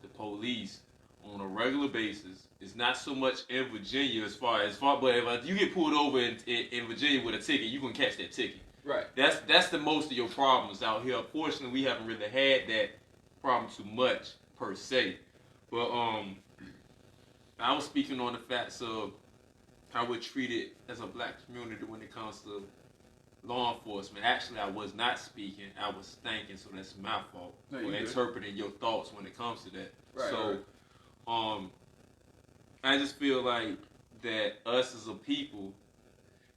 the police on a regular basis. It's not so much in Virginia but if you get pulled over in Virginia with a ticket, you can catch that ticket. Right. That's the most of your problems out here. Fortunately, we haven't really had that problem too much per se. But I was speaking on the facts of how we're treated as a black community when it comes to law enforcement. Actually, I was not speaking. I was thinking, so that's my fault for interpreting your thoughts when it comes to that. Right, so, right. I just feel like that us as a people,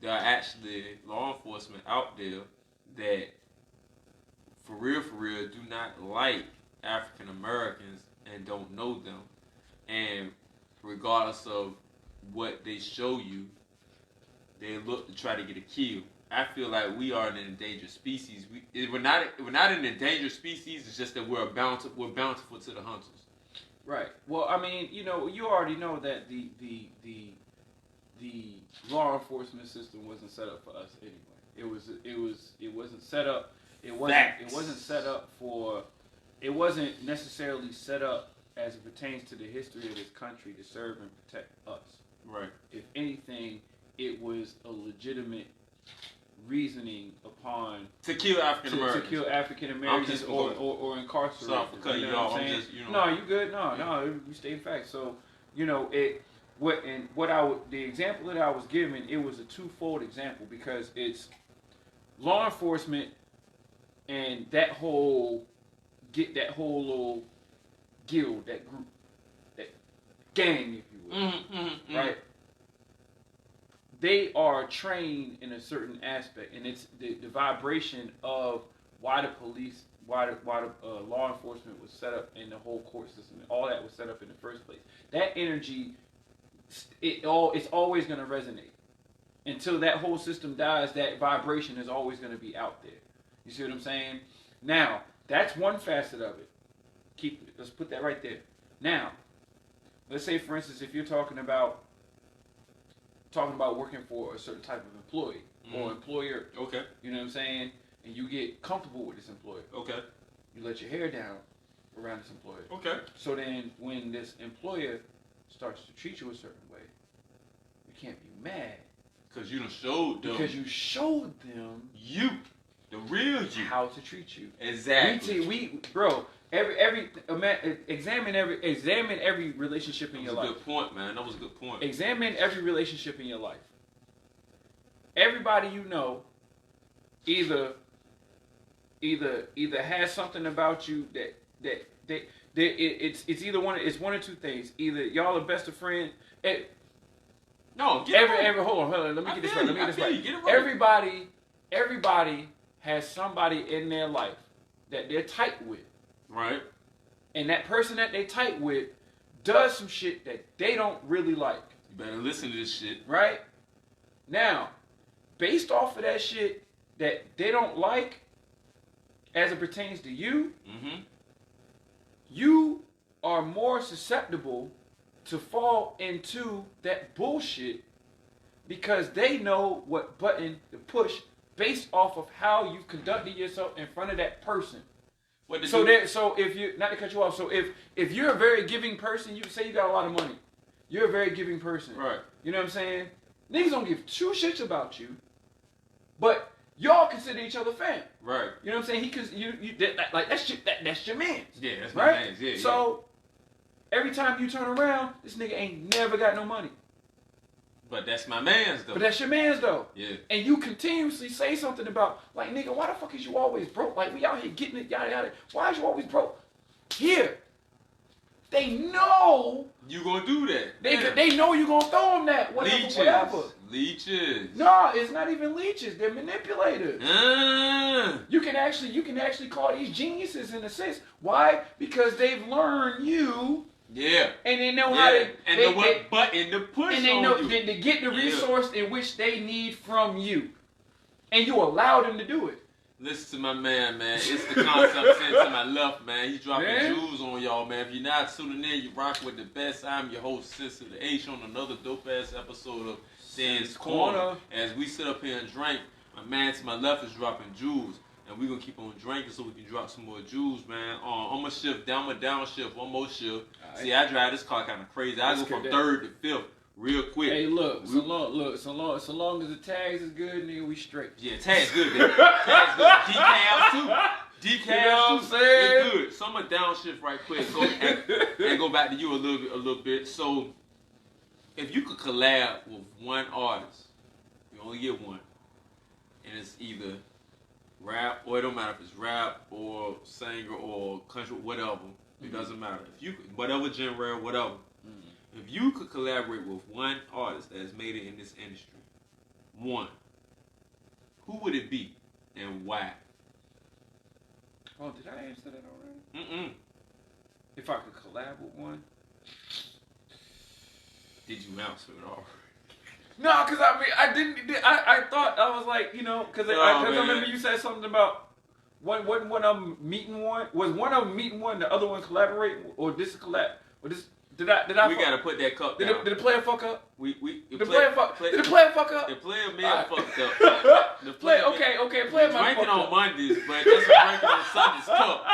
there are actually law enforcement out there that for real, do not like African Americans and don't know them. And regardless of what they show you, they look to try to get a kill. I feel like we are an endangered species. We're not an endangered species. It's just that we're bountiful to the hunters. Right. Well, I mean, you already know that the law enforcement system wasn't set up for us anyway. It wasn't set up. It wasn't necessarily set up as it pertains to the history of this country to serve and protect us. Right. If anything, it was a legitimate reasoning upon to kill African Americans or incarcerate. Sorry for cutting you off. I'm just, No, you good. No, you stay in fact. So, the example that I was giving, it was a twofold example because it's law enforcement and that whole little guild, that group, that gang, if you will, right? They are trained in a certain aspect, and it's the vibration of why the police, why the law enforcement was set up, and the whole court system, and all that was set up in the first place. That energy, it's always going to resonate until that whole system dies. That vibration is always going to be out there. You see what I'm saying? Now, that's one facet of it. Let's put that right there. Now, let's say, for instance, if you're talking about working for a certain type of employee or employer. Okay. You know what I'm saying? And you get comfortable with this employer. Okay. You let your hair down around this employer. Okay. So then when this employer starts to treat you a certain way, you can't be mad. Because you done showed them. Because you showed them. You. The real you. How to treat you. Exactly. Examine every relationship in your life. That was a good point, man. That was a good point. Examine every relationship in your life. Everybody you know either has something about you that it's either one or two things. Either y'all are best of friends. Hold on. Let me get this right. Everybody has somebody in their life that they're tight with. Right. And that person that they tight with does some shit that they don't really like. You better listen to this shit. Right? Now, based off of that shit that they don't like, as it pertains to you, you are more susceptible to fall into that bullshit because they know what button to push based off of how you've conducted yourself in front of that person. So if you, not to cut you off, so if you're a very giving person, you say you got a lot of money, you're a very giving person, right? You know what I'm saying? Niggas don't give two shits about you, but y'all consider each other fam, right? You know what I'm saying? That's your man's. Yeah, that's right? my man's. Yeah. So every time you turn around, this nigga ain't never got no money. But that's my man's though. But that's your man's though. Yeah. And you continuously say something about, like, nigga, why the fuck is you always broke? Like, we out here getting it, yada yada. Why is you always broke? Here. They know you gonna do that. They know you gonna throw them that, whatever. Leeches. No, it's not even leeches. They're manipulators. You can actually call these geniuses in a sense. Why? Because they've learned you. Yeah. And they know how to... And know what button to push. And they know to get the resource in which they need from you. And you allow them to do it. Listen to my man. It's the concept sent to my left, man. He's dropping jewels on y'all, man. If you're not tuning in, you're rocking with the best. I'm your host, Sister the H, on another dope-ass episode of It's Corner. As we sit up here and drink, my man to my left is dropping jewels. And we're going to keep on drinking so we can drop some more jewels, man. I'm going to shift down, shift, one more shift. Right. See, I drive this car kind of crazy. I go from third to fifth real quick. Hey, look, so long as the tags is good, nigga, we straight. Yeah, tags good, baby. Tags good. Decals, too. Decals, you know what I'm saying? Good. So I'm going to downshift right quick and go back to you a little bit. So, if you could collab with one artist, you only get one, and it's either rap, or it don't matter if it's rap or singer or country, whatever. It doesn't matter. If you, whatever genre, whatever. If you could collaborate with one artist that has made it in this industry, one, who would it be and why? Oh, did I answer that already? Mm-mm. If I could collab with one. Did you answer it already? No, because I mean, I didn't. I thought I was like, because I remember you said something about one of them meeting one. Was one of them meeting one, the other one collaborate, or this collab, or this? Did I? We gotta put that cup down. Did the player fuck up? Did the player fuck up? The player may have fucked up. The player player might drinking fuck on up. Mondays, but that's a drinking on Sunday's cup.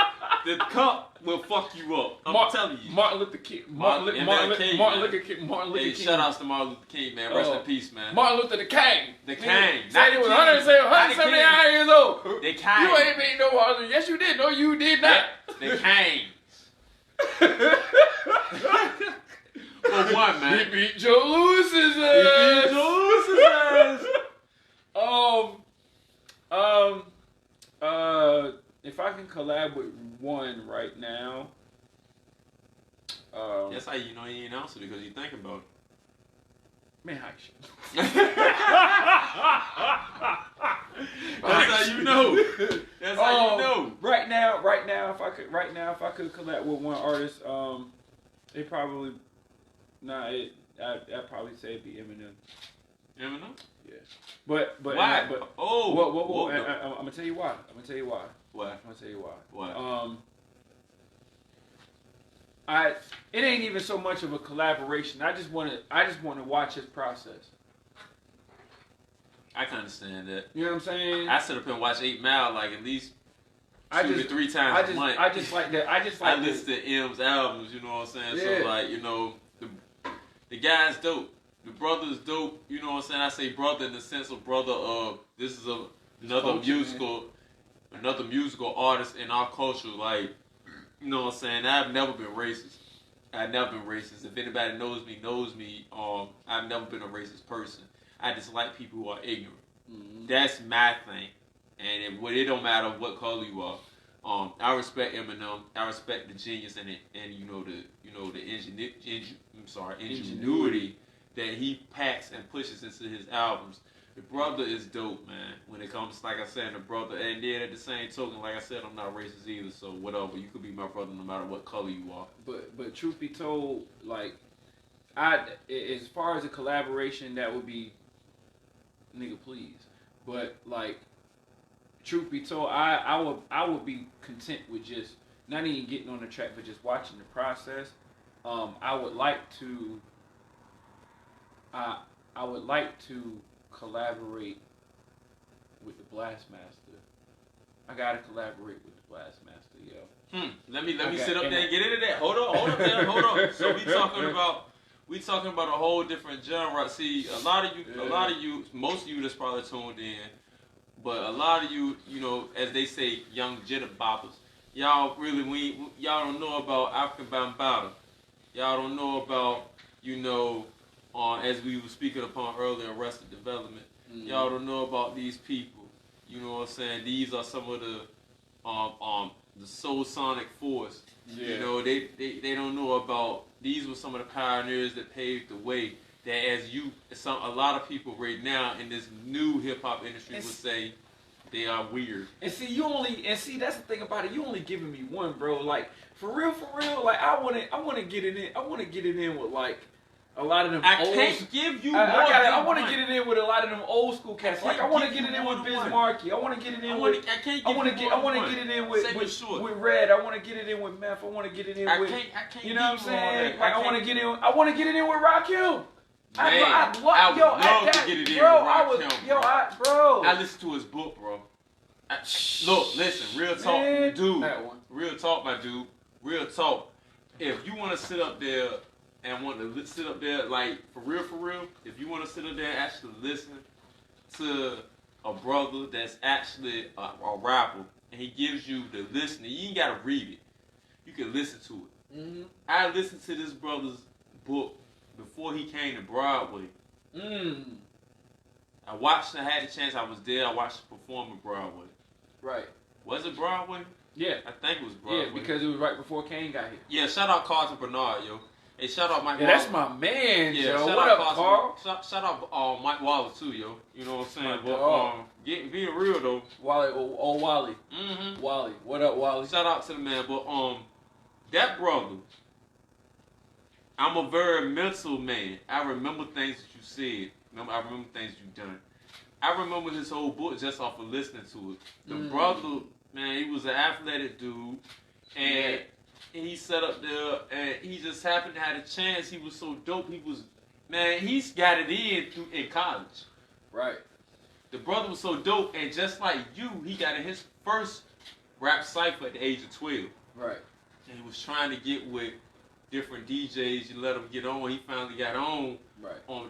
The cup will fuck you up. I'm telling you. Martin Luther King. Martin Luther King. Shout outs to Martin Luther King, man. Rest in peace, man. Martin Luther the King. The King. Said he was 179 years old. The King. You ain't made no Martin. Yes, you did. No, you did not. The King. For one, man. He beat Joe Lewis's ass. If I can collab with one right now, that's how you know you ain't answered it, because you think about it. Man, hi shit. That's how you know. That's how you know. Right now, if I could collab with one artist, it probably. I'd probably say it'd be Eminem. Eminem? Yeah. But why? I'm gonna tell you why. Why? Why? It ain't even so much of a collaboration. I just want to watch his process. I can understand that. You know what I'm saying? I sit up and watch 8 Mile like at least 2 to 3 times a month. I just like that. I listen to M's albums. You know what I'm saying? Yeah. So the guy's dope. The brother's dope. You know what I'm saying? I say brother in the sense of brother of this is another musical artist in our culture. Like, you know what I'm saying? I've never been racist. If anybody knows me, I've never been a racist person. I just like people who are ignorant. Mm-hmm. That's my thing. And it don't matter what color you are. I respect Eminem. I respect the genius and the ingenuity that he packs and pushes into his albums. The brother is dope, man. When it comes, like I said, the brother, and then at the same token, like I said, I'm not racist either. So whatever, you could be my brother no matter what color you are. But truth be told, like as far as a collaboration, that would be nigga please. But like, truth be told, I would be content with just not even getting on the track, but just watching the process. I would like to collaborate with the Blastmaster. I gotta collaborate with the Blastmaster, yo. Let me sit up there and get into that. Hold on. So we talking about a whole different genre. See, a lot of you, most of you that's probably tuned in, but a lot of you, as they say, young jitter boppers, y'all don't know about African Bambaataa. Y'all don't know about, as we were speaking upon earlier, Arrested Development. Mm-hmm. Y'all don't know about these people. You know what I'm saying? These are some of the Soul Sonic Force. Yeah. They don't know about, these were some of the pioneers that paved the way that a lot of people right now in this new hip hop industry would say they are weird. And see that's the thing about it. You only giving me one, bro. Like for real. Like I want to get it in. I want to get it in with like a lot of them. I can't give you more. I want to get it in with a lot of them old school cats. Like I want to get it in with Biz Markie. I want to get it in with. I want to get it in with Red. I want to get it in with Meth. I want to get it in with. I can't. You know what I'm saying? Like I want to get in. I want to get it in with Rakim. I would love to get it in with Rakim, bro. I listen to his book, bro. Listen, real talk, man, dude. Real talk, my dude. Real talk. If you want to sit up there and want to sit up there, like, for real, if you want to sit up there and actually listen to a brother that's actually a rapper, and he gives you the listening, you ain't got to read it. You can listen to it. Mm-hmm. I listened to this brother's book before he came to Broadway. I had the chance, I was there, I watched him perform at Broadway. Right. Was it Broadway? Yeah. I think it was Broadway. Yeah, because it was right before Kane got here. Yeah, shout out Carlton Bernard, yo. Hey, shout out Mike Yeah, Waller. that's my man, Yeah, Joe. shout What out up, Carl? Shout out Mike Waller too, yo. You know what I'm saying? My But dog. being real though. Wally, oh Wally. Mm-hmm. Wally. What up, Wally? Shout out to the man. But that brother, I'm a very mental man. I remember things that you said. I remember things you've done. I remember his whole book just off of listening to it. The brother, man, he was an athletic dude, and he sat up there, and he just happened to have a chance. He was so dope. He's got it in college. Right. The brother was so dope, and just like you, he got in his first rap cypher at the age of 12. Right. And he was trying to get with different DJs. You let him get on. He finally got on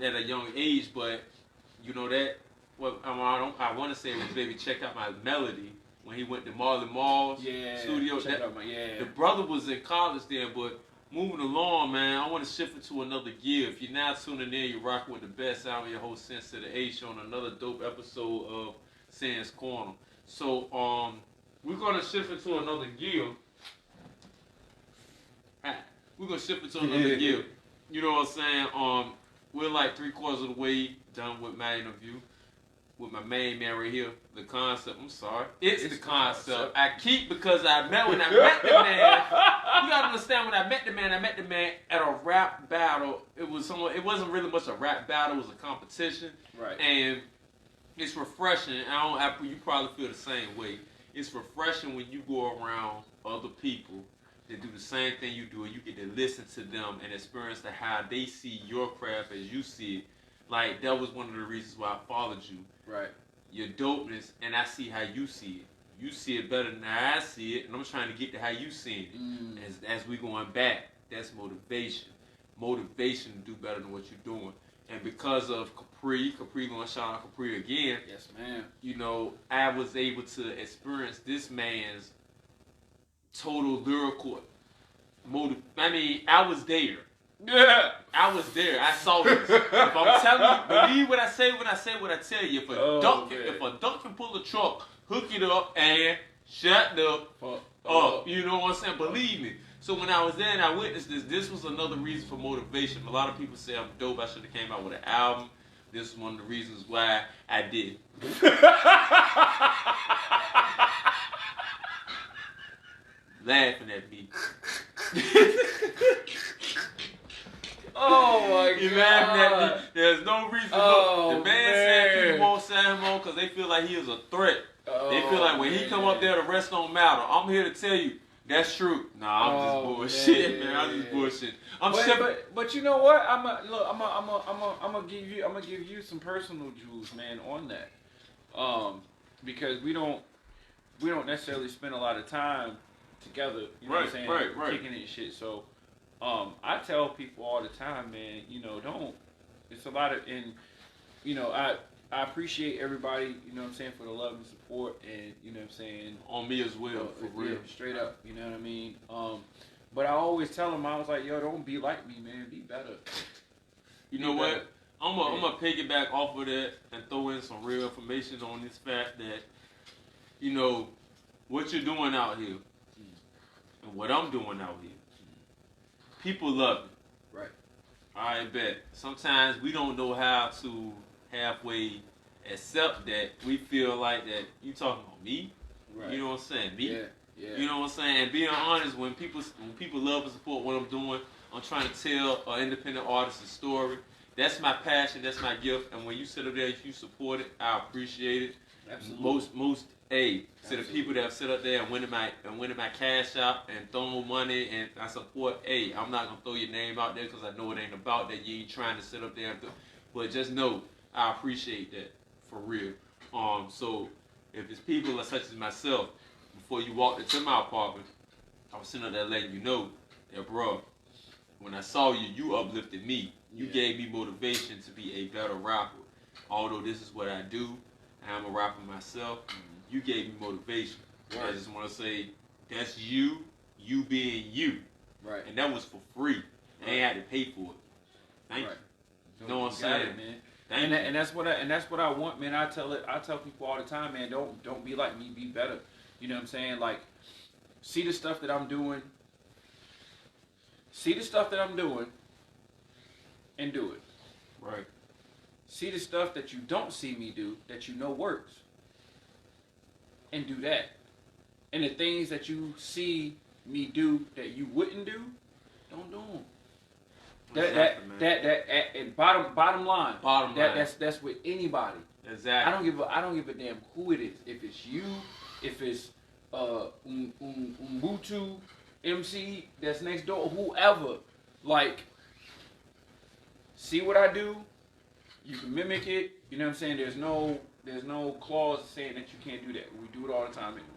at a young age, but you know that. Well, I want to say it was Baby Check Out My Melody when he went to Marlon Mall's studio. The brother was in college then, but moving along, man, I want to shift it to another gear. If you're now tuning in, you're rocking with the best. I'm your host, Sense of the A Show, on another dope episode of Sans Corner. So, we're going to shift it to another gear. We're going to shift it to another gear. You know what I'm saying? We're like 3/4 of the way done with my interview with my main man right here, the concept. I'm sorry. It's the concept. I keep because when I met the man, you gotta understand, when I met the man at a rap battle. It wasn't really much a rap battle, it was a competition. Right. And it's refreshing. You probably feel the same way. It's refreshing when you go around other people that do the same thing you do, and you get to listen to them and experience how they see your craft as you see it. Like, that was one of the reasons why I followed you. Right. Your dopeness, and I see how you see it. You see it better than I see it, and I'm trying to get to how you see it. As we going back, that's motivation. Motivation to do better than what you're doing. And because of Capri gonna shout out Capri again. Yes, man. You know, I was able to experience this man's total lyrical motive. I mean, I was there. Yeah, I was there. I saw this. If I'm telling you, believe what I say when I say what I tell you. If a dunk can pull a truck, hook it up, and shut the fuck up, you know what I'm saying? Believe me. So when I was there and I witnessed this was another reason for motivation. A lot of people say I'm dope. I should have came out with an album. This is one of the reasons why I did. Laughing at me. Oh my God. You laughing at me. There's no reason. The man said people won't sign him on because they feel like he is a threat. They feel like when he come up there, the rest don't matter. I'm here to tell you, that's true. Nah, I'm just bullshit, man. I'm just bullshit. But you know what? I'm gonna give you some personal jewels, man, on that. Because we don't necessarily spend a lot of time together. You know what I'm saying? Right. Kicking it and shit. So, I tell people all the time, man. You know, it's a lot of, and you know, I appreciate everybody. You know what I'm saying, for the love and support, and you know what I'm saying, on me as well, for real, straight up. You know what I mean? But I always tell them, I was like, yo, don't be like me, man. Be better. You know what? I'm gonna piggyback off of that and throw in some real information on this fact that, you know, what you're doing out here and what I'm doing out here, people love it. Right. I bet. Sometimes we don't know how to halfway accept that. We feel like that you talking about me. Right. You know what I'm saying? Me. Yeah. You know what I'm saying? And being honest, when people love and support what I'm doing, I'm trying to tell an independent artist's story. That's my passion. That's my gift. And when you sit up there, if you support it, I appreciate it. Absolutely. To the people that have sit up there and winning my cash out and throwing money, and I support. I'm not gonna throw your name out there because I know it ain't about that. You ain't trying to sit up there, but just know I appreciate that for real. So if it's people such as myself, before you walked into my apartment, I was sitting up there letting you know that, bro, when I saw you, you uplifted me. You gave me motivation to be a better rapper. Although this is what I do, and I'm a rapper myself, you gave me motivation. Right. I just want to say, that's you being you. Right. And that was for free. Right. I ain't had to pay for it. Thank you. You know what I'm saying, man? And that's what I want, man. I tell people all the time, man, don't be like me, be better. You know what I'm saying? Like, see the stuff that I'm doing. and do it. Right. See the stuff that you don't see me do that you know works, and do that. And the things that you see me do that you wouldn't do, don't do them. And bottom line. That's with anybody. Exactly. I don't give a damn who it is. If it's you, if it's Ubuntu MC that's next door, whoever. Like, see what I do. You can mimic it. You know what I'm saying? There's no clause saying that you can't do that. We do it all the time anyway.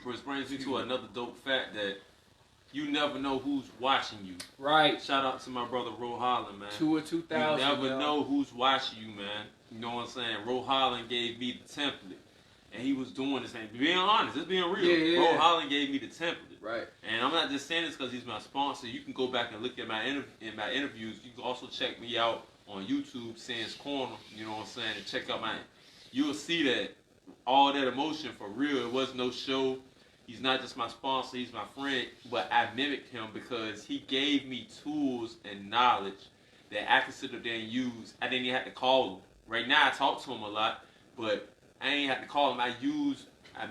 Which brings me to another dope fact that you never know who's watching you. Right. Shout out to my brother Ro Holland, man. 2000. You never know who's watching you, man. You know what I'm saying? Ro Holland gave me the template. And he was doing this thing. Being honest, it's being real. Yeah. Ro Holland gave me the template. Right. And I'm not just saying this because he's my sponsor. You can go back and look at my interviews. You can also check me out on YouTube, Sans Corner. You know what I'm saying? And check out you'll see that all that emotion for real. It was no show. He's not just my sponsor, he's my friend, but I mimicked him because he gave me tools and knowledge that I could sit up there and use. I didn't even have to call him. Right now I talk to him a lot, but I ain't have to call him. I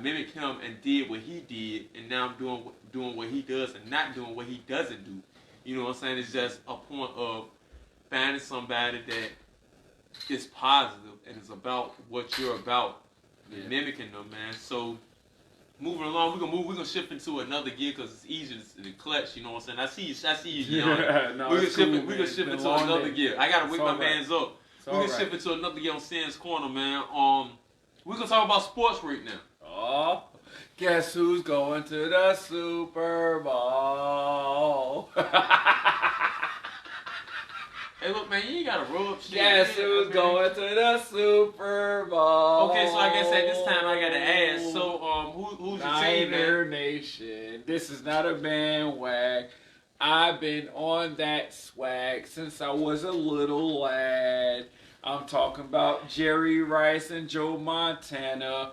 mimicked him and did what he did, and now I'm doing what he does and not doing what he doesn't do. You know what I'm saying? It's just a point of finding somebody that is positive and is about what you're about, and mimicking them, man. So moving along, we're gonna shift into another gear because it's easier to clutch. You know what I'm saying? I see you. No, we're gonna shift into another gear. I gotta wake my mans up. We're gonna right. shift into another gear on Sans Corner, man. We're gonna talk about sports right now. Oh, guess who's going to the Super Bowl? Hey, look, man, you ain't gotta roll up shit. Guess who's going to the Super Bowl? Okay, so I guess at this time I gotta ask. So, who's your team, Niner man? Nation. This is not a bandwagon. I've been on that swag since I was a little lad. I'm talking about Jerry Rice and Joe Montana,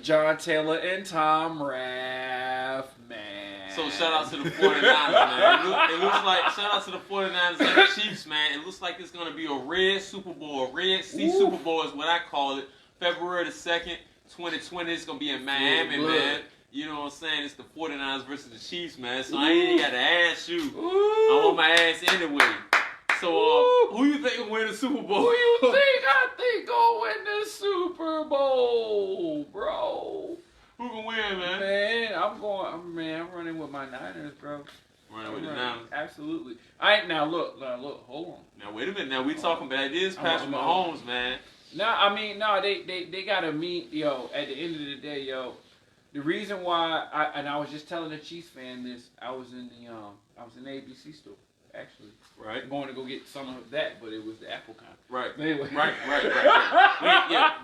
John Taylor and Tom Rath, man. So shout out to the 49ers, man. It looks like, shout out to the 49ers and the Chiefs, man. It looks like it's going to be a red Super Bowl, a red Sea Super Bowl is what I call it. February the 2nd, 2020. It's going to be in Miami, man. You know what I'm saying? It's the 49ers versus the Chiefs, man. So I ain't got to ask you. I'm on my ass anyway. So, who you think will win the Super Bowl? Who you think I think gonna win the Super Bowl, bro? Who can win, man? Man, I'm running with my Niners, bro. Running with the Niners? Absolutely. Look, hold on. Now, wait a minute. Now, we talking about this Patrick Mahomes, man. They gotta meet, yo, at the end of the day, yo. The reason why, I was just telling a Chiefs fan this, I was in the ABC store. Actually, right. Going to go get some of that, but it was the Apple kind. Right. But anyway. Right.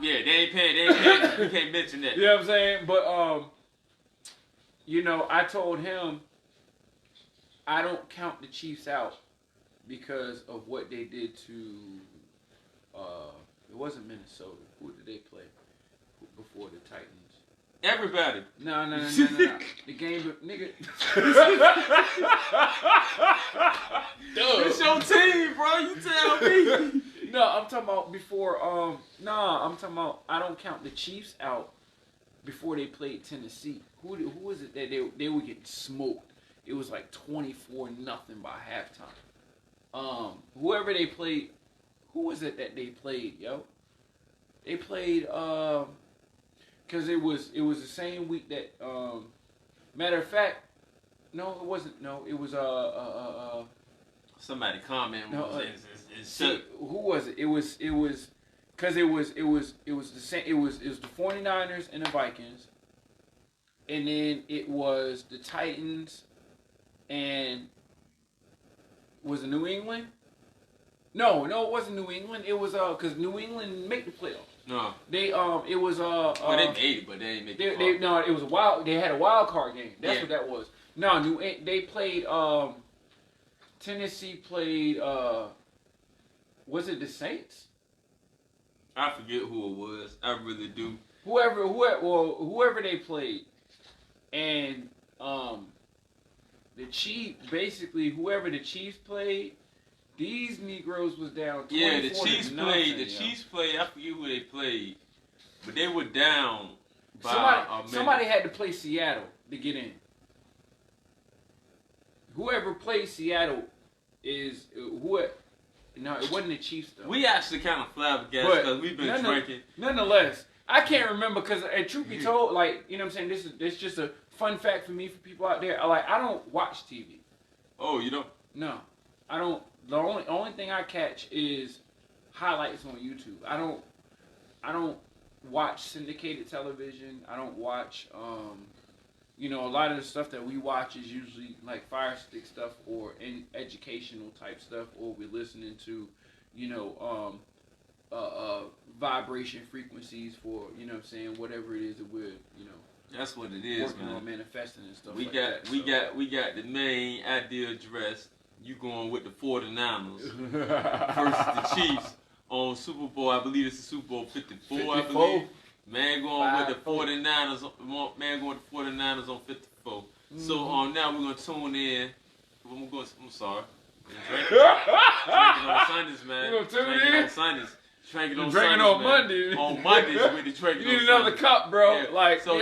They ain't paying. You can't mention that. You know what I'm saying? But I told him I don't count the Chiefs out because of what they did to. It wasn't Minnesota. Who did they play before the Titans? Everybody. No. The game, nigga. It's your team, bro. You tell me. No, I'm talking about before. I'm talking about. I don't count the Chiefs out before they played Tennessee. Who was it that they were getting smoked? It was like 24-0 by halftime. Whoever they played. Who was it that they played, yo? They played. Because it was the same week that, matter of fact, no, it wasn't. No, it was somebody comment. Who was it? It was because it was the same. It was the 49ers and the Vikings, and then it was the Titans, and was it New England? No, it wasn't New England. It was because New England made the playoffs. No. They it was well, they made it, but they didn't make it. No, it was a wild. They had a wild card game. That's what that was. No, they played. Tennessee played. Was it the Saints? I forget who it was. I really do. Whoever they played, and the Chiefs basically whoever the Chiefs played These Negroes was down 24 Yeah, the Chiefs to played. nothing, The yo. Chiefs played. I forget who they played, but they were down by a minute. Somebody had to play Seattle to get in. Whoever played Seattle is who. No, it wasn't the Chiefs though. We actually kind of flabbergasted because we've been drinking. Nonetheless, I can't remember because, truth be told, like, you know what I'm saying, this just a fun fact for me, for people out there. Like, I don't watch TV. Oh, you don't? No, I don't. The only thing I catch is highlights on YouTube. I don't watch syndicated television. I don't watch a lot of the stuff that we watch is usually like Fire Stick stuff or educational type stuff, or we're listening to, vibration frequencies for, you know what I'm saying, whatever it is that we're, That's what it is, working man. on manifesting and stuff We like got that. we got the main idea addressed. You going with the 49ers versus the Chiefs on Super Bowl. I believe it's the Super Bowl 54. I believe. Man going with the 49ers. Man going with the 49ers on 54. Mm-hmm. So now we're gonna tune in. I'm sorry. Drinking on Sundays, man. We're gonna tune drinking in on Sundays. Drinking on Sundays, on Mondays. On Mondays with the drinking. You need another cup, bro. Yeah. Like so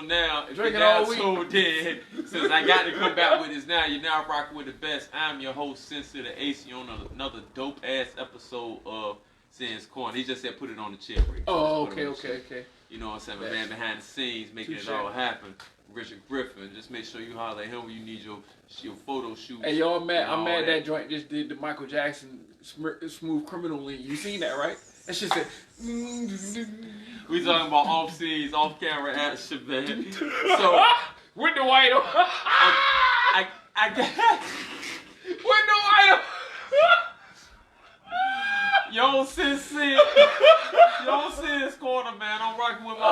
now, if drinking you're all now week. tuned in, since I got to come back with this now, you're now rocking with the best. I'm your host, Sensei the Ace. You're on another dope ass episode of Sin's Corner. He just said put it on the chair break. Oh, okay. You know what I'm saying? My man behind the scenes making it all happen. Richard Griffin. Just make sure you holler at him when you need your photo shoot. Hey, yo, I'm mad that joint just did the Michael Jackson Smooth Criminal lean. You seen that, right? That shit said. We talking about off scenes, off camera action, man. So with the white on. I got with the white on. Yo, Sin's Corner, man. I'm rocking with my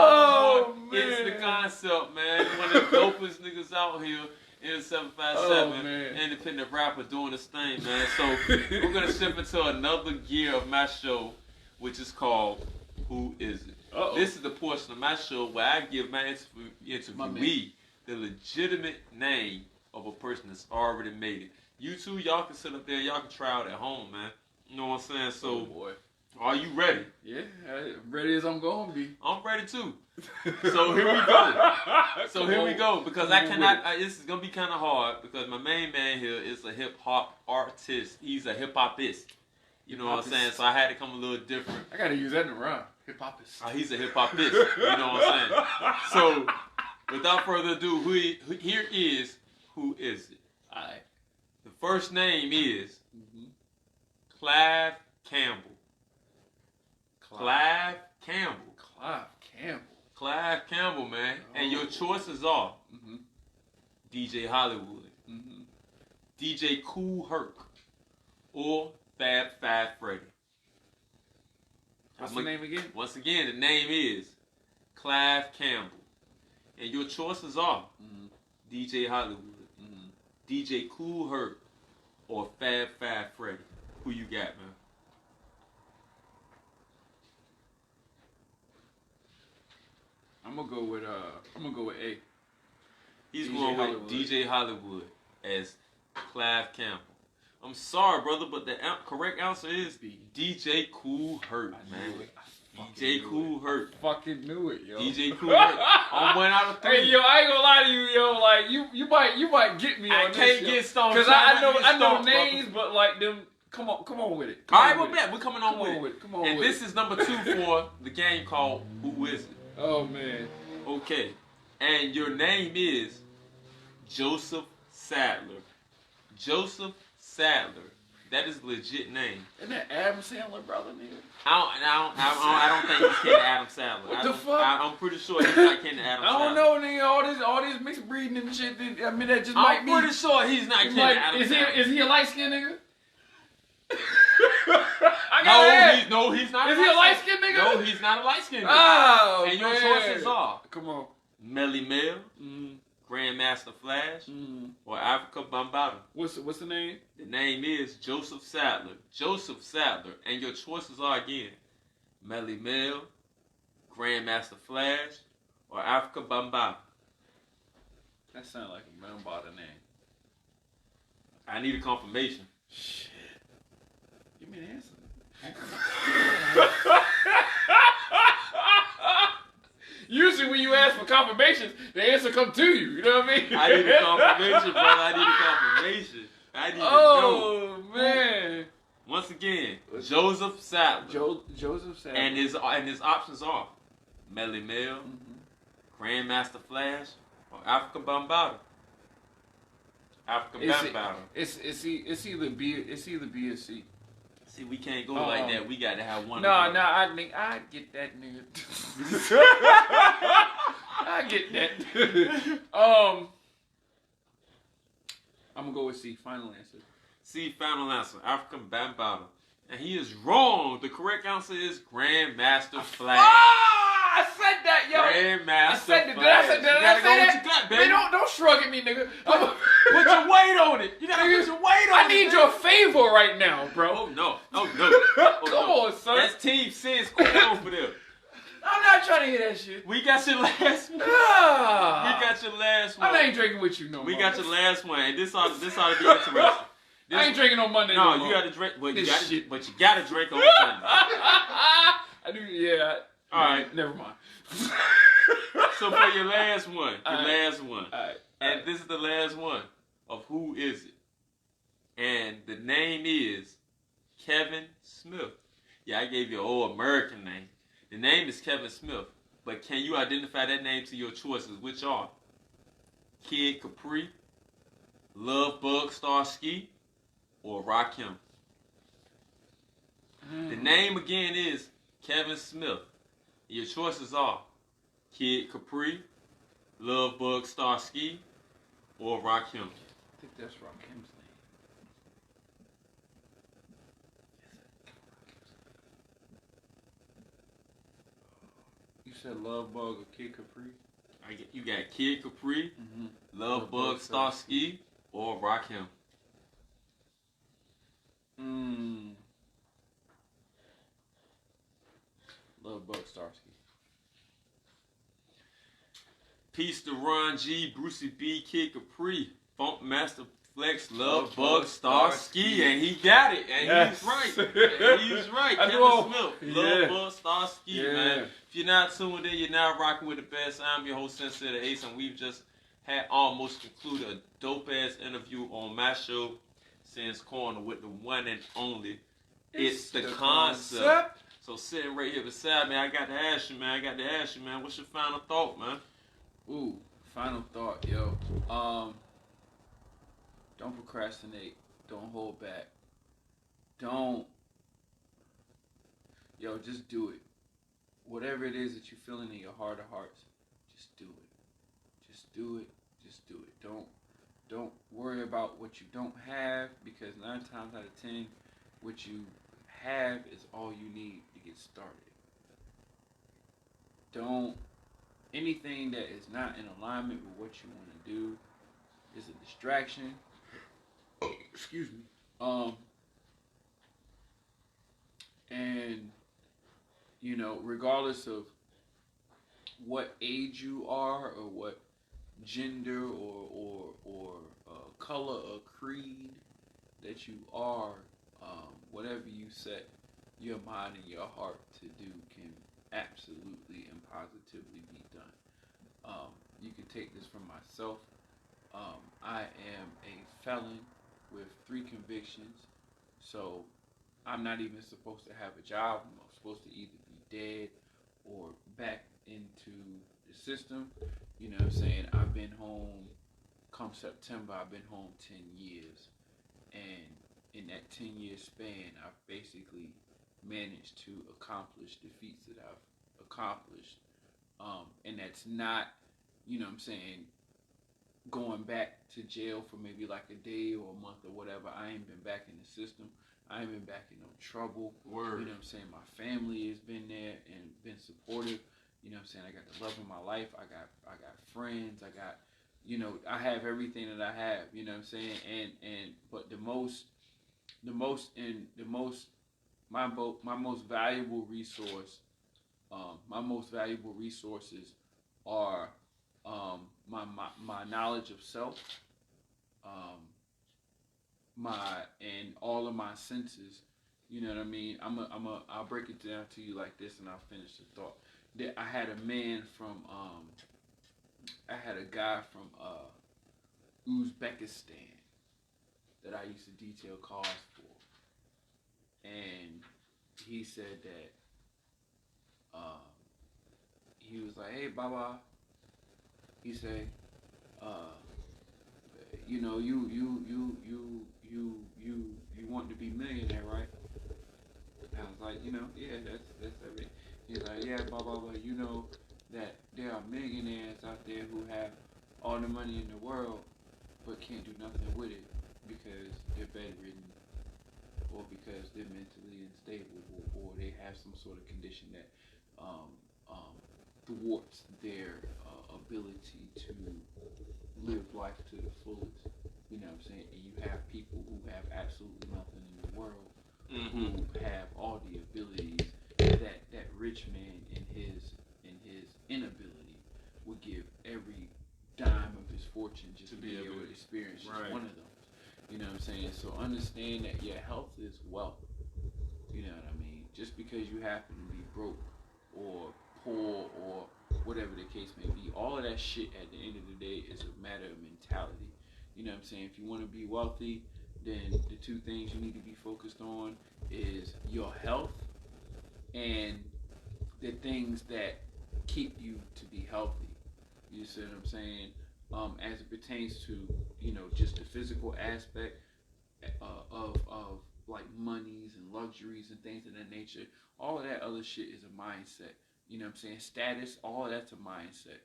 boy. It's the concept, man. One of the dopest niggas out here in 757. Independent rapper doing this thing, man. So we're gonna shift into another gear of my show, which is called Who Is It? This is the portion of my show where I give my interviewee the legitimate name of a person that's already made it. You two, y'all can sit up there, y'all can try out at home, man. You know what I'm saying? So, are you ready? Yeah, ready as I'm gonna be. I'm ready too. So here we go. Because I cannot. This is gonna be kind of hard because my main man here is a hip hop artist. He's a hip hopist. You know what I'm saying? So I had to come a little different. I gotta use that in the rhyme. Hip hopist. He's a hip hopist. You know what I'm saying? So without further ado, here is Who Is It? All right. The first name is Clive Campbell. Clive Campbell, man. And your choices are DJ Hollywood, DJ Kool Herc, or Fab Five Freddy. What's the name again? Once again, the name is Clive Campbell. And your choices are DJ Hollywood, DJ Kool Herc, or Fab Five Freddy. Who you got, man? I'm gonna go with A. He's DJ going with Hollywood. DJ Hollywood as Clive Campbell. I'm sorry, brother, but the correct answer is DJ Kool Herc, man. DJ Kool Herc. Fucking knew it, yo. DJ Kool Herc. I'm 1 out of 3. Hey, yo, I ain't gonna lie to you, yo. Like you might get me on this. I can't get stoned. Because I know names, but like them. Come on with it. All right, we're back. We're coming on with it. Come on and with this is number 2 for the game called Who Is It? Oh man. Okay, and your name is Joseph Sadler. Joseph Sadler. That is a legit name. Isn't that Adam Sandler, brother, nigga? I don't think he's kin to Adam Sandler. What the fuck? I'm pretty sure he's not kin to Adam Sandler. I don't know, nigga. All this mixed breeding and shit. I mean, that just might be. I'm pretty sure he's not kin to Adam Sandler. Is he a light skinned nigga? No, he's not. Is he a light skinned nigga? No, he's not a light skinned nigga. Oh, and your choices are. Come on. Melly Mel, Grandmaster Flash, or Africa Bambaataa. What's the name? The name is Joseph Sadler. Joseph Sadler. And your choices are again Melly Mel, Grandmaster Flash, or Africa Bambaataa. That sounds like a Bambaataa name. I need a confirmation. Shit. me an answer. Usually when you ask for confirmations, the answer come to you. You know what I mean? I need a confirmation, brother. I need a confirmation. I need to know. Oh, man. Once again, Joseph Sattler. Joseph Sattler. And his options are Melly Mel, Grandmaster Flash, or African Bambaataa. African Bambaataa. It's either B or C. See, we can't go like that. We got to have one. No, I get that nigga. I get that. I'm gonna go with C. Final answer. C. Final answer. African Bambaataa. And he is wrong. The correct answer is Grandmaster Flash. Ah, I said that, yo. Grandmaster Flash. Did I say that? You gotta go with your gut, baby. Man, don't shrug at me, nigga. Put your weight on it. You gotta put your weight on it. I need your favor right now, bro. Oh no. Oh no. Come on, son. That's Team Sin's going over there. I'm not trying to hear that shit. We got your last one. Ah. We got your last one. I ain't drinking with you no more. We got your last one. And this ought to be interesting. I ain't drinking on Monday no more. You gotta drink. But you gotta drink on Sunday. I do, yeah. All right. Never mind. So for your last one, last one. All right. And this is the last one of Who Is It? And the name is Kevin Smith. Yeah, I gave you an old American name. The name is Kevin Smith. But can you identify that name to your choices, which are Kid Capri, Love Bug Starsky, or Rakim? The name again is Kevin Smith. Your choices are Kid Capri, Love Bug Starsky, or Rakim. I think that's Rakim's name. You said Love Bug or Kid Capri? You got Kid Capri, Love Bug Starsky, or Rakim. Love Bug Starsky. Peace to Ron G, Brucey B, Kid Capri, Funk Master Flex, Love Bug Starsky, and he got it, and he's right. And he's right. Kevin Smith, Love Bug Starsky, man. If you're not tuned in, you're now rocking with the best. I'm your host, Sensei the Ace, and we've just had almost concluded a dope ass interview on my show, Sin's Corner, with the one and only It's the Concept. So sitting right here beside me, I got to ask you, man. What's your final thought, man? Ooh, final thought, yo. Don't procrastinate. Don't hold back. Just do it. Whatever it is that you're feeling in your heart of hearts, just do it. Just do it. Just do it. Don't worry about what you don't have, because 9 times out of 10, what you have is all you need to get started. Anything that is not in alignment with what you want to do is a distraction. Excuse me. And regardless of what age you are, or what gender or color or creed that you are, whatever you set your mind and your heart to do can absolutely and positively be done. You can take this from myself. I am a felon with 3 convictions, so I'm not even supposed to have a job. I'm supposed to either be dead or back into the system. You know what I'm saying? I've been home, come September, I've been home 10 years. And in that 10-year span, I've basically managed to accomplish the feats that I've accomplished. And that's not, going back to jail for maybe like a day or a month or whatever. I ain't been back in the system. I ain't been back in no trouble. Word. You know what I'm saying? My family has been there and been supportive. You know what I'm saying? I got the love of my life. I got friends. I got, I have everything that I have. You know what I'm saying? But my most valuable resources are my knowledge of self, and all of my senses You know what I mean? I'll break it down to you like this, and I'll finish the thought. That I had a man from, I had a guy from Uzbekistan that I used to detail cars for, and he said that he was like, "Hey, Baba," he said, "You know, you want to be millionaire, right?" I was like, yeah, that's everything. He's like, yeah, blah blah blah. You know that there are millionaires out there who have all the money in the world, but can't do nothing with it because they're bedridden, or because they're mentally unstable, or they have some sort of condition that thwarts their ability to live life to the fullest. You know what I'm saying? And you have people who have absolutely nothing in the world, who have all the abilities that rich man in his inability would give every dime of his fortune just to be able to experience just one of those. You know what I'm saying? So understand that your health is wealth. You know what I mean? Just because you happen to be broke or poor or whatever the case may be, all of that shit at the end of the day is a matter of mentality. You know what I'm saying? If you want to be wealthy, then the two things you need to be focused on is your health and the things that keep you to be healthy. You see what I'm saying? As it pertains to, just the physical aspect of like monies and luxuries and things of that nature, all of that other shit is a mindset. You know what I'm saying? Status, all of that's a mindset.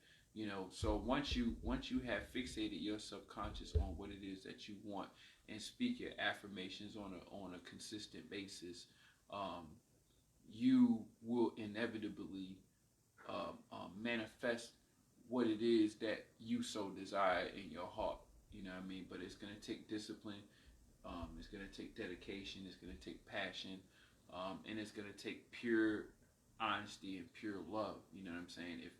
So once you have fixated your subconscious on what it is that you want and speak your affirmations on a consistent basis, you will inevitably manifest what it is that you so desire in your heart. You know what I mean? But it's gonna take discipline. It's gonna take dedication. It's gonna take passion, and it's gonna take pure honesty and pure love. You know what I'm saying? If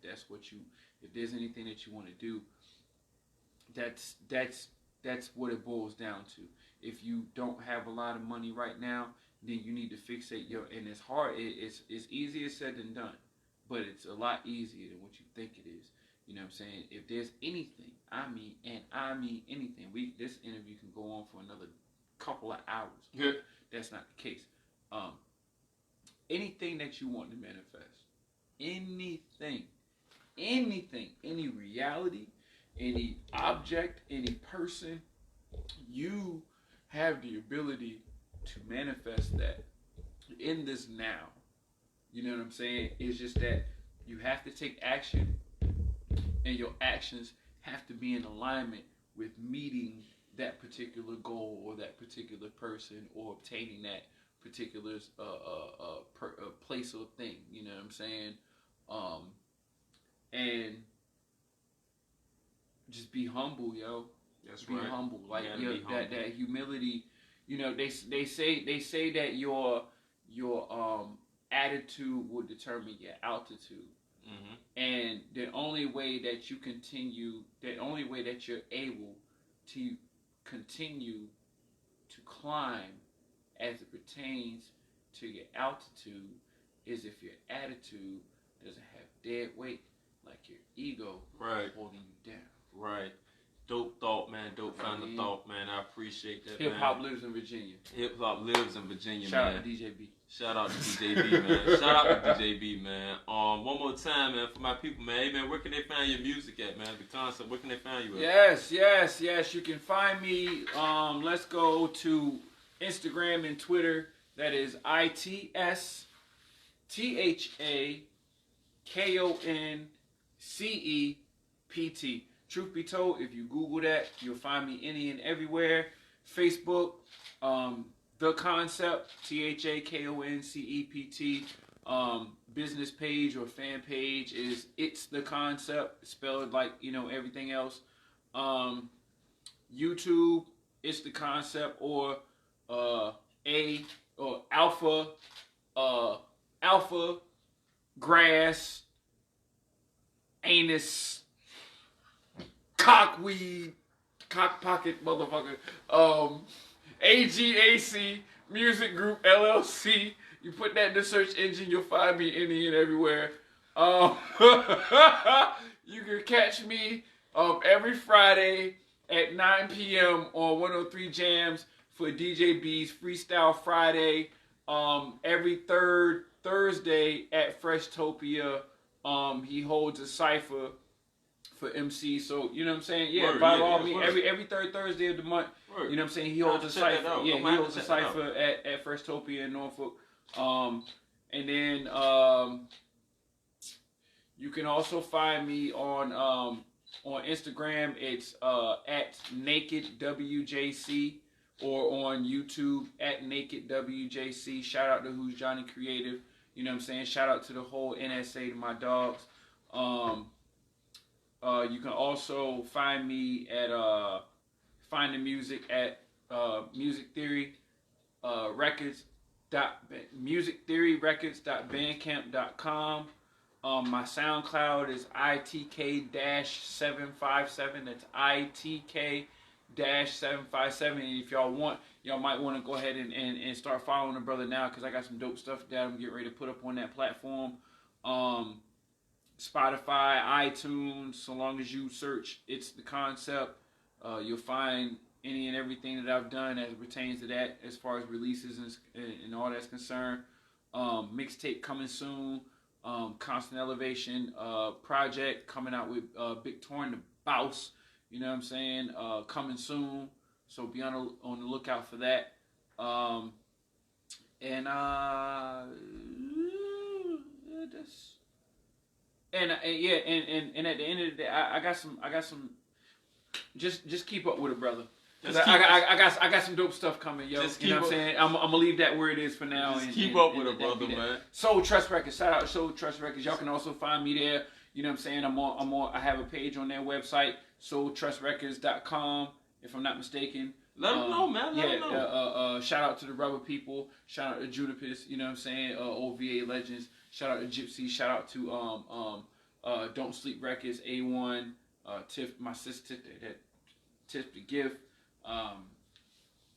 there's anything that you want to do, that's what it boils down to. If you don't have a lot of money right now, then you need to fixate and it's hard. It's easier said than done, but it's a lot easier than what you think it is. You know what I'm saying? If there's anything, I mean anything. This interview can go on for another couple of hours. Yeah. That's not the case. Anything that you want to manifest, anything, any reality, any object, any person, you have the ability to manifest that in this now. You know what I'm saying? It's just that you have to take action, and your actions have to be in alignment with meeting that particular goal or that particular person or obtaining that particular place or thing. You know what I'm saying? And just be humble, yo. That's be right. humble. Like that humility. They say that your attitude will determine your altitude. Mm-hmm. And the only way that you're able to continue to climb as it pertains to your altitude is if your attitude doesn't have dead weight like your ego holding you down. Right. Dope thought, man. Dope kind of thought, man. I appreciate that, Hip hop lives in Virginia. Hip hop lives in Virginia, Shout man. out to DJ B. Shout out to DJ B, man. Shout out to DJ B, man. One more time, man, for my people, man. Hey, man, where can they find your music at, man? The concept, where can they find you at? Yes. You can find me. Let's go to Instagram and Twitter. That is It'sThaKoncept. Truth be told, if you Google that, you'll find me any and everywhere. Facebook, The Concept, ThaKoncept. Business page or fan page is It's the Concept, spelled like everything else. YouTube, It's the Concept, or Alpha Grass Anus Cockweed Cock Pocket motherfucker. AGAC Music Group LLC. You put that in the search engine, you'll find me any and everywhere. You can catch me every Friday at 9 p.m. on 103 Jams for DJ B's Freestyle Friday. Every third Thursday at Freshtopia, he holds a cipher for MC. So you know what I'm saying? Yeah, by law, every third Thursday of the month. Word. You know what I'm saying? He holds a cipher. Yeah, he holds a cipher at Freshtopia in Norfolk. And then you can also find me on Instagram. It's at NakedWJC, or on YouTube at NakedWJC. Shout out to Who's Johnny Creative. You know what I'm saying? Shout out to the whole NSA, to my dogs. You can also find me at find the music at musictheoryrecords.bandcamp.com. My SoundCloud is ITK-757. That's ITK-757. And if y'all want, y'all might want to go ahead and start following the brother now, because I got some dope stuff that I'm getting ready to put up on that platform. Spotify, iTunes, so long as you search It's the Concept, you'll find any and everything that I've done as it pertains to that, as far as releases and all that's concerned. Mixtape coming soon. Constant Elevation project coming out with Big Torn the Bouse. You know what I'm saying? Coming soon. So be on the lookout for that. And at the end of the day, I got some. Just keep up with it, brother. I got some dope stuff coming, yo. You know what I'm saying? I'm gonna leave that where it is for now. Just keep up with it, brother, man. Soul Trust Records. Shout out Soul Trust Records. Y'all can also find me there. You know what I'm saying? I have a page on their website, soultrustrecords.com, if I'm not mistaken. Let them know, man. Let them know. Shout out to the Rubber People. Shout out to Judipus. You know what I'm saying? OVA Legends. Shout out to Gypsy. Shout out to Don't Sleep Records. A1. Tiff, my sister that Tiff the Gift.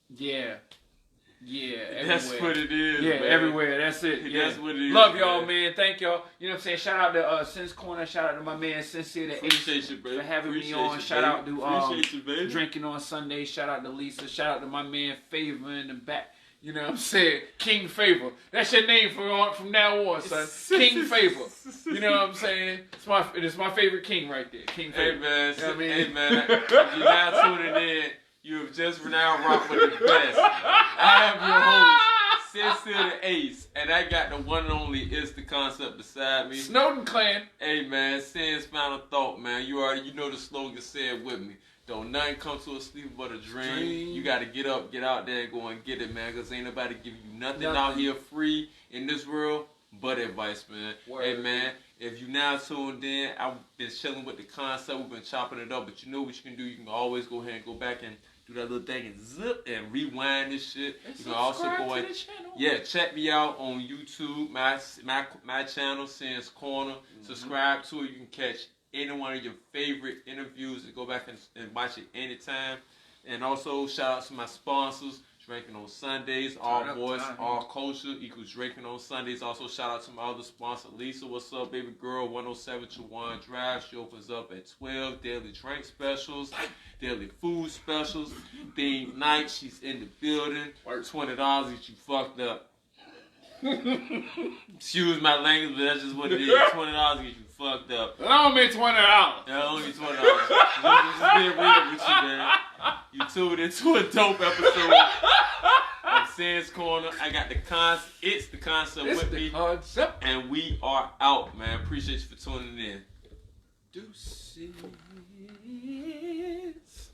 Yeah, everywhere. That's what it is. Yeah, man. Everywhere. That's it. Yeah. That's what it is. Love y'all, man. Thank y'all. You know what I'm saying? Shout out to Sense Corner. Shout out to my man Sincere the Appreciate you, bro. for having me on. Shout out to Drinking on Sunday. Shout out to Lisa. Shout out to my man Favor in the back. You know what I'm saying? King Favor. That's your name from now on, son. King Favor. You know what I'm saying? It's my favorite king right there. King Favor. Hey, man. You know what I mean? Hey, man. If you're now tuning in, you have just now rocked with the best. I am your host, Sincere the Ace, and I got the one and only It's the Concept beside me. Snowden Clan. Hey, man. Sin's final thought, man. You know the slogan. Say it with me. Don't nothing come to a sleep but a dream. You got to get up, get out there, and go and get it, man, because ain't nobody give you nothing out here free in this world but advice, man. Word. Hey, man, if you now tuned in, I've been chilling with the concept. We've been chopping it up, but you know what you can do. You can always go ahead and go back and do that little thing and zip and rewind this shit. And you can also go ahead. Yeah, check me out on YouTube, my channel, Sin's Corner. Mm-hmm. Subscribe to it. You can catch any one of your favorite interviews and go back and watch it anytime. And also shout out to my sponsors, Drinking on Sundays, All Voice, All Culture equals Drinking on Sundays. Also shout out to my other sponsor, Lisa. What's up, baby girl? 107 Chawan Drive. She opens up at 12. Daily drink specials, daily food specials, theme night. She's in the building. $20 if you fucked up. Excuse my language, but that's just what it is. $20 if you fucked up. That don't mean $20. That only $20. Just being real with you, man. You tuned into a dope episode of Sin's Corner. I got It's the Concept with me. Concept. And we are out, man. Appreciate you for tuning in. Deuces.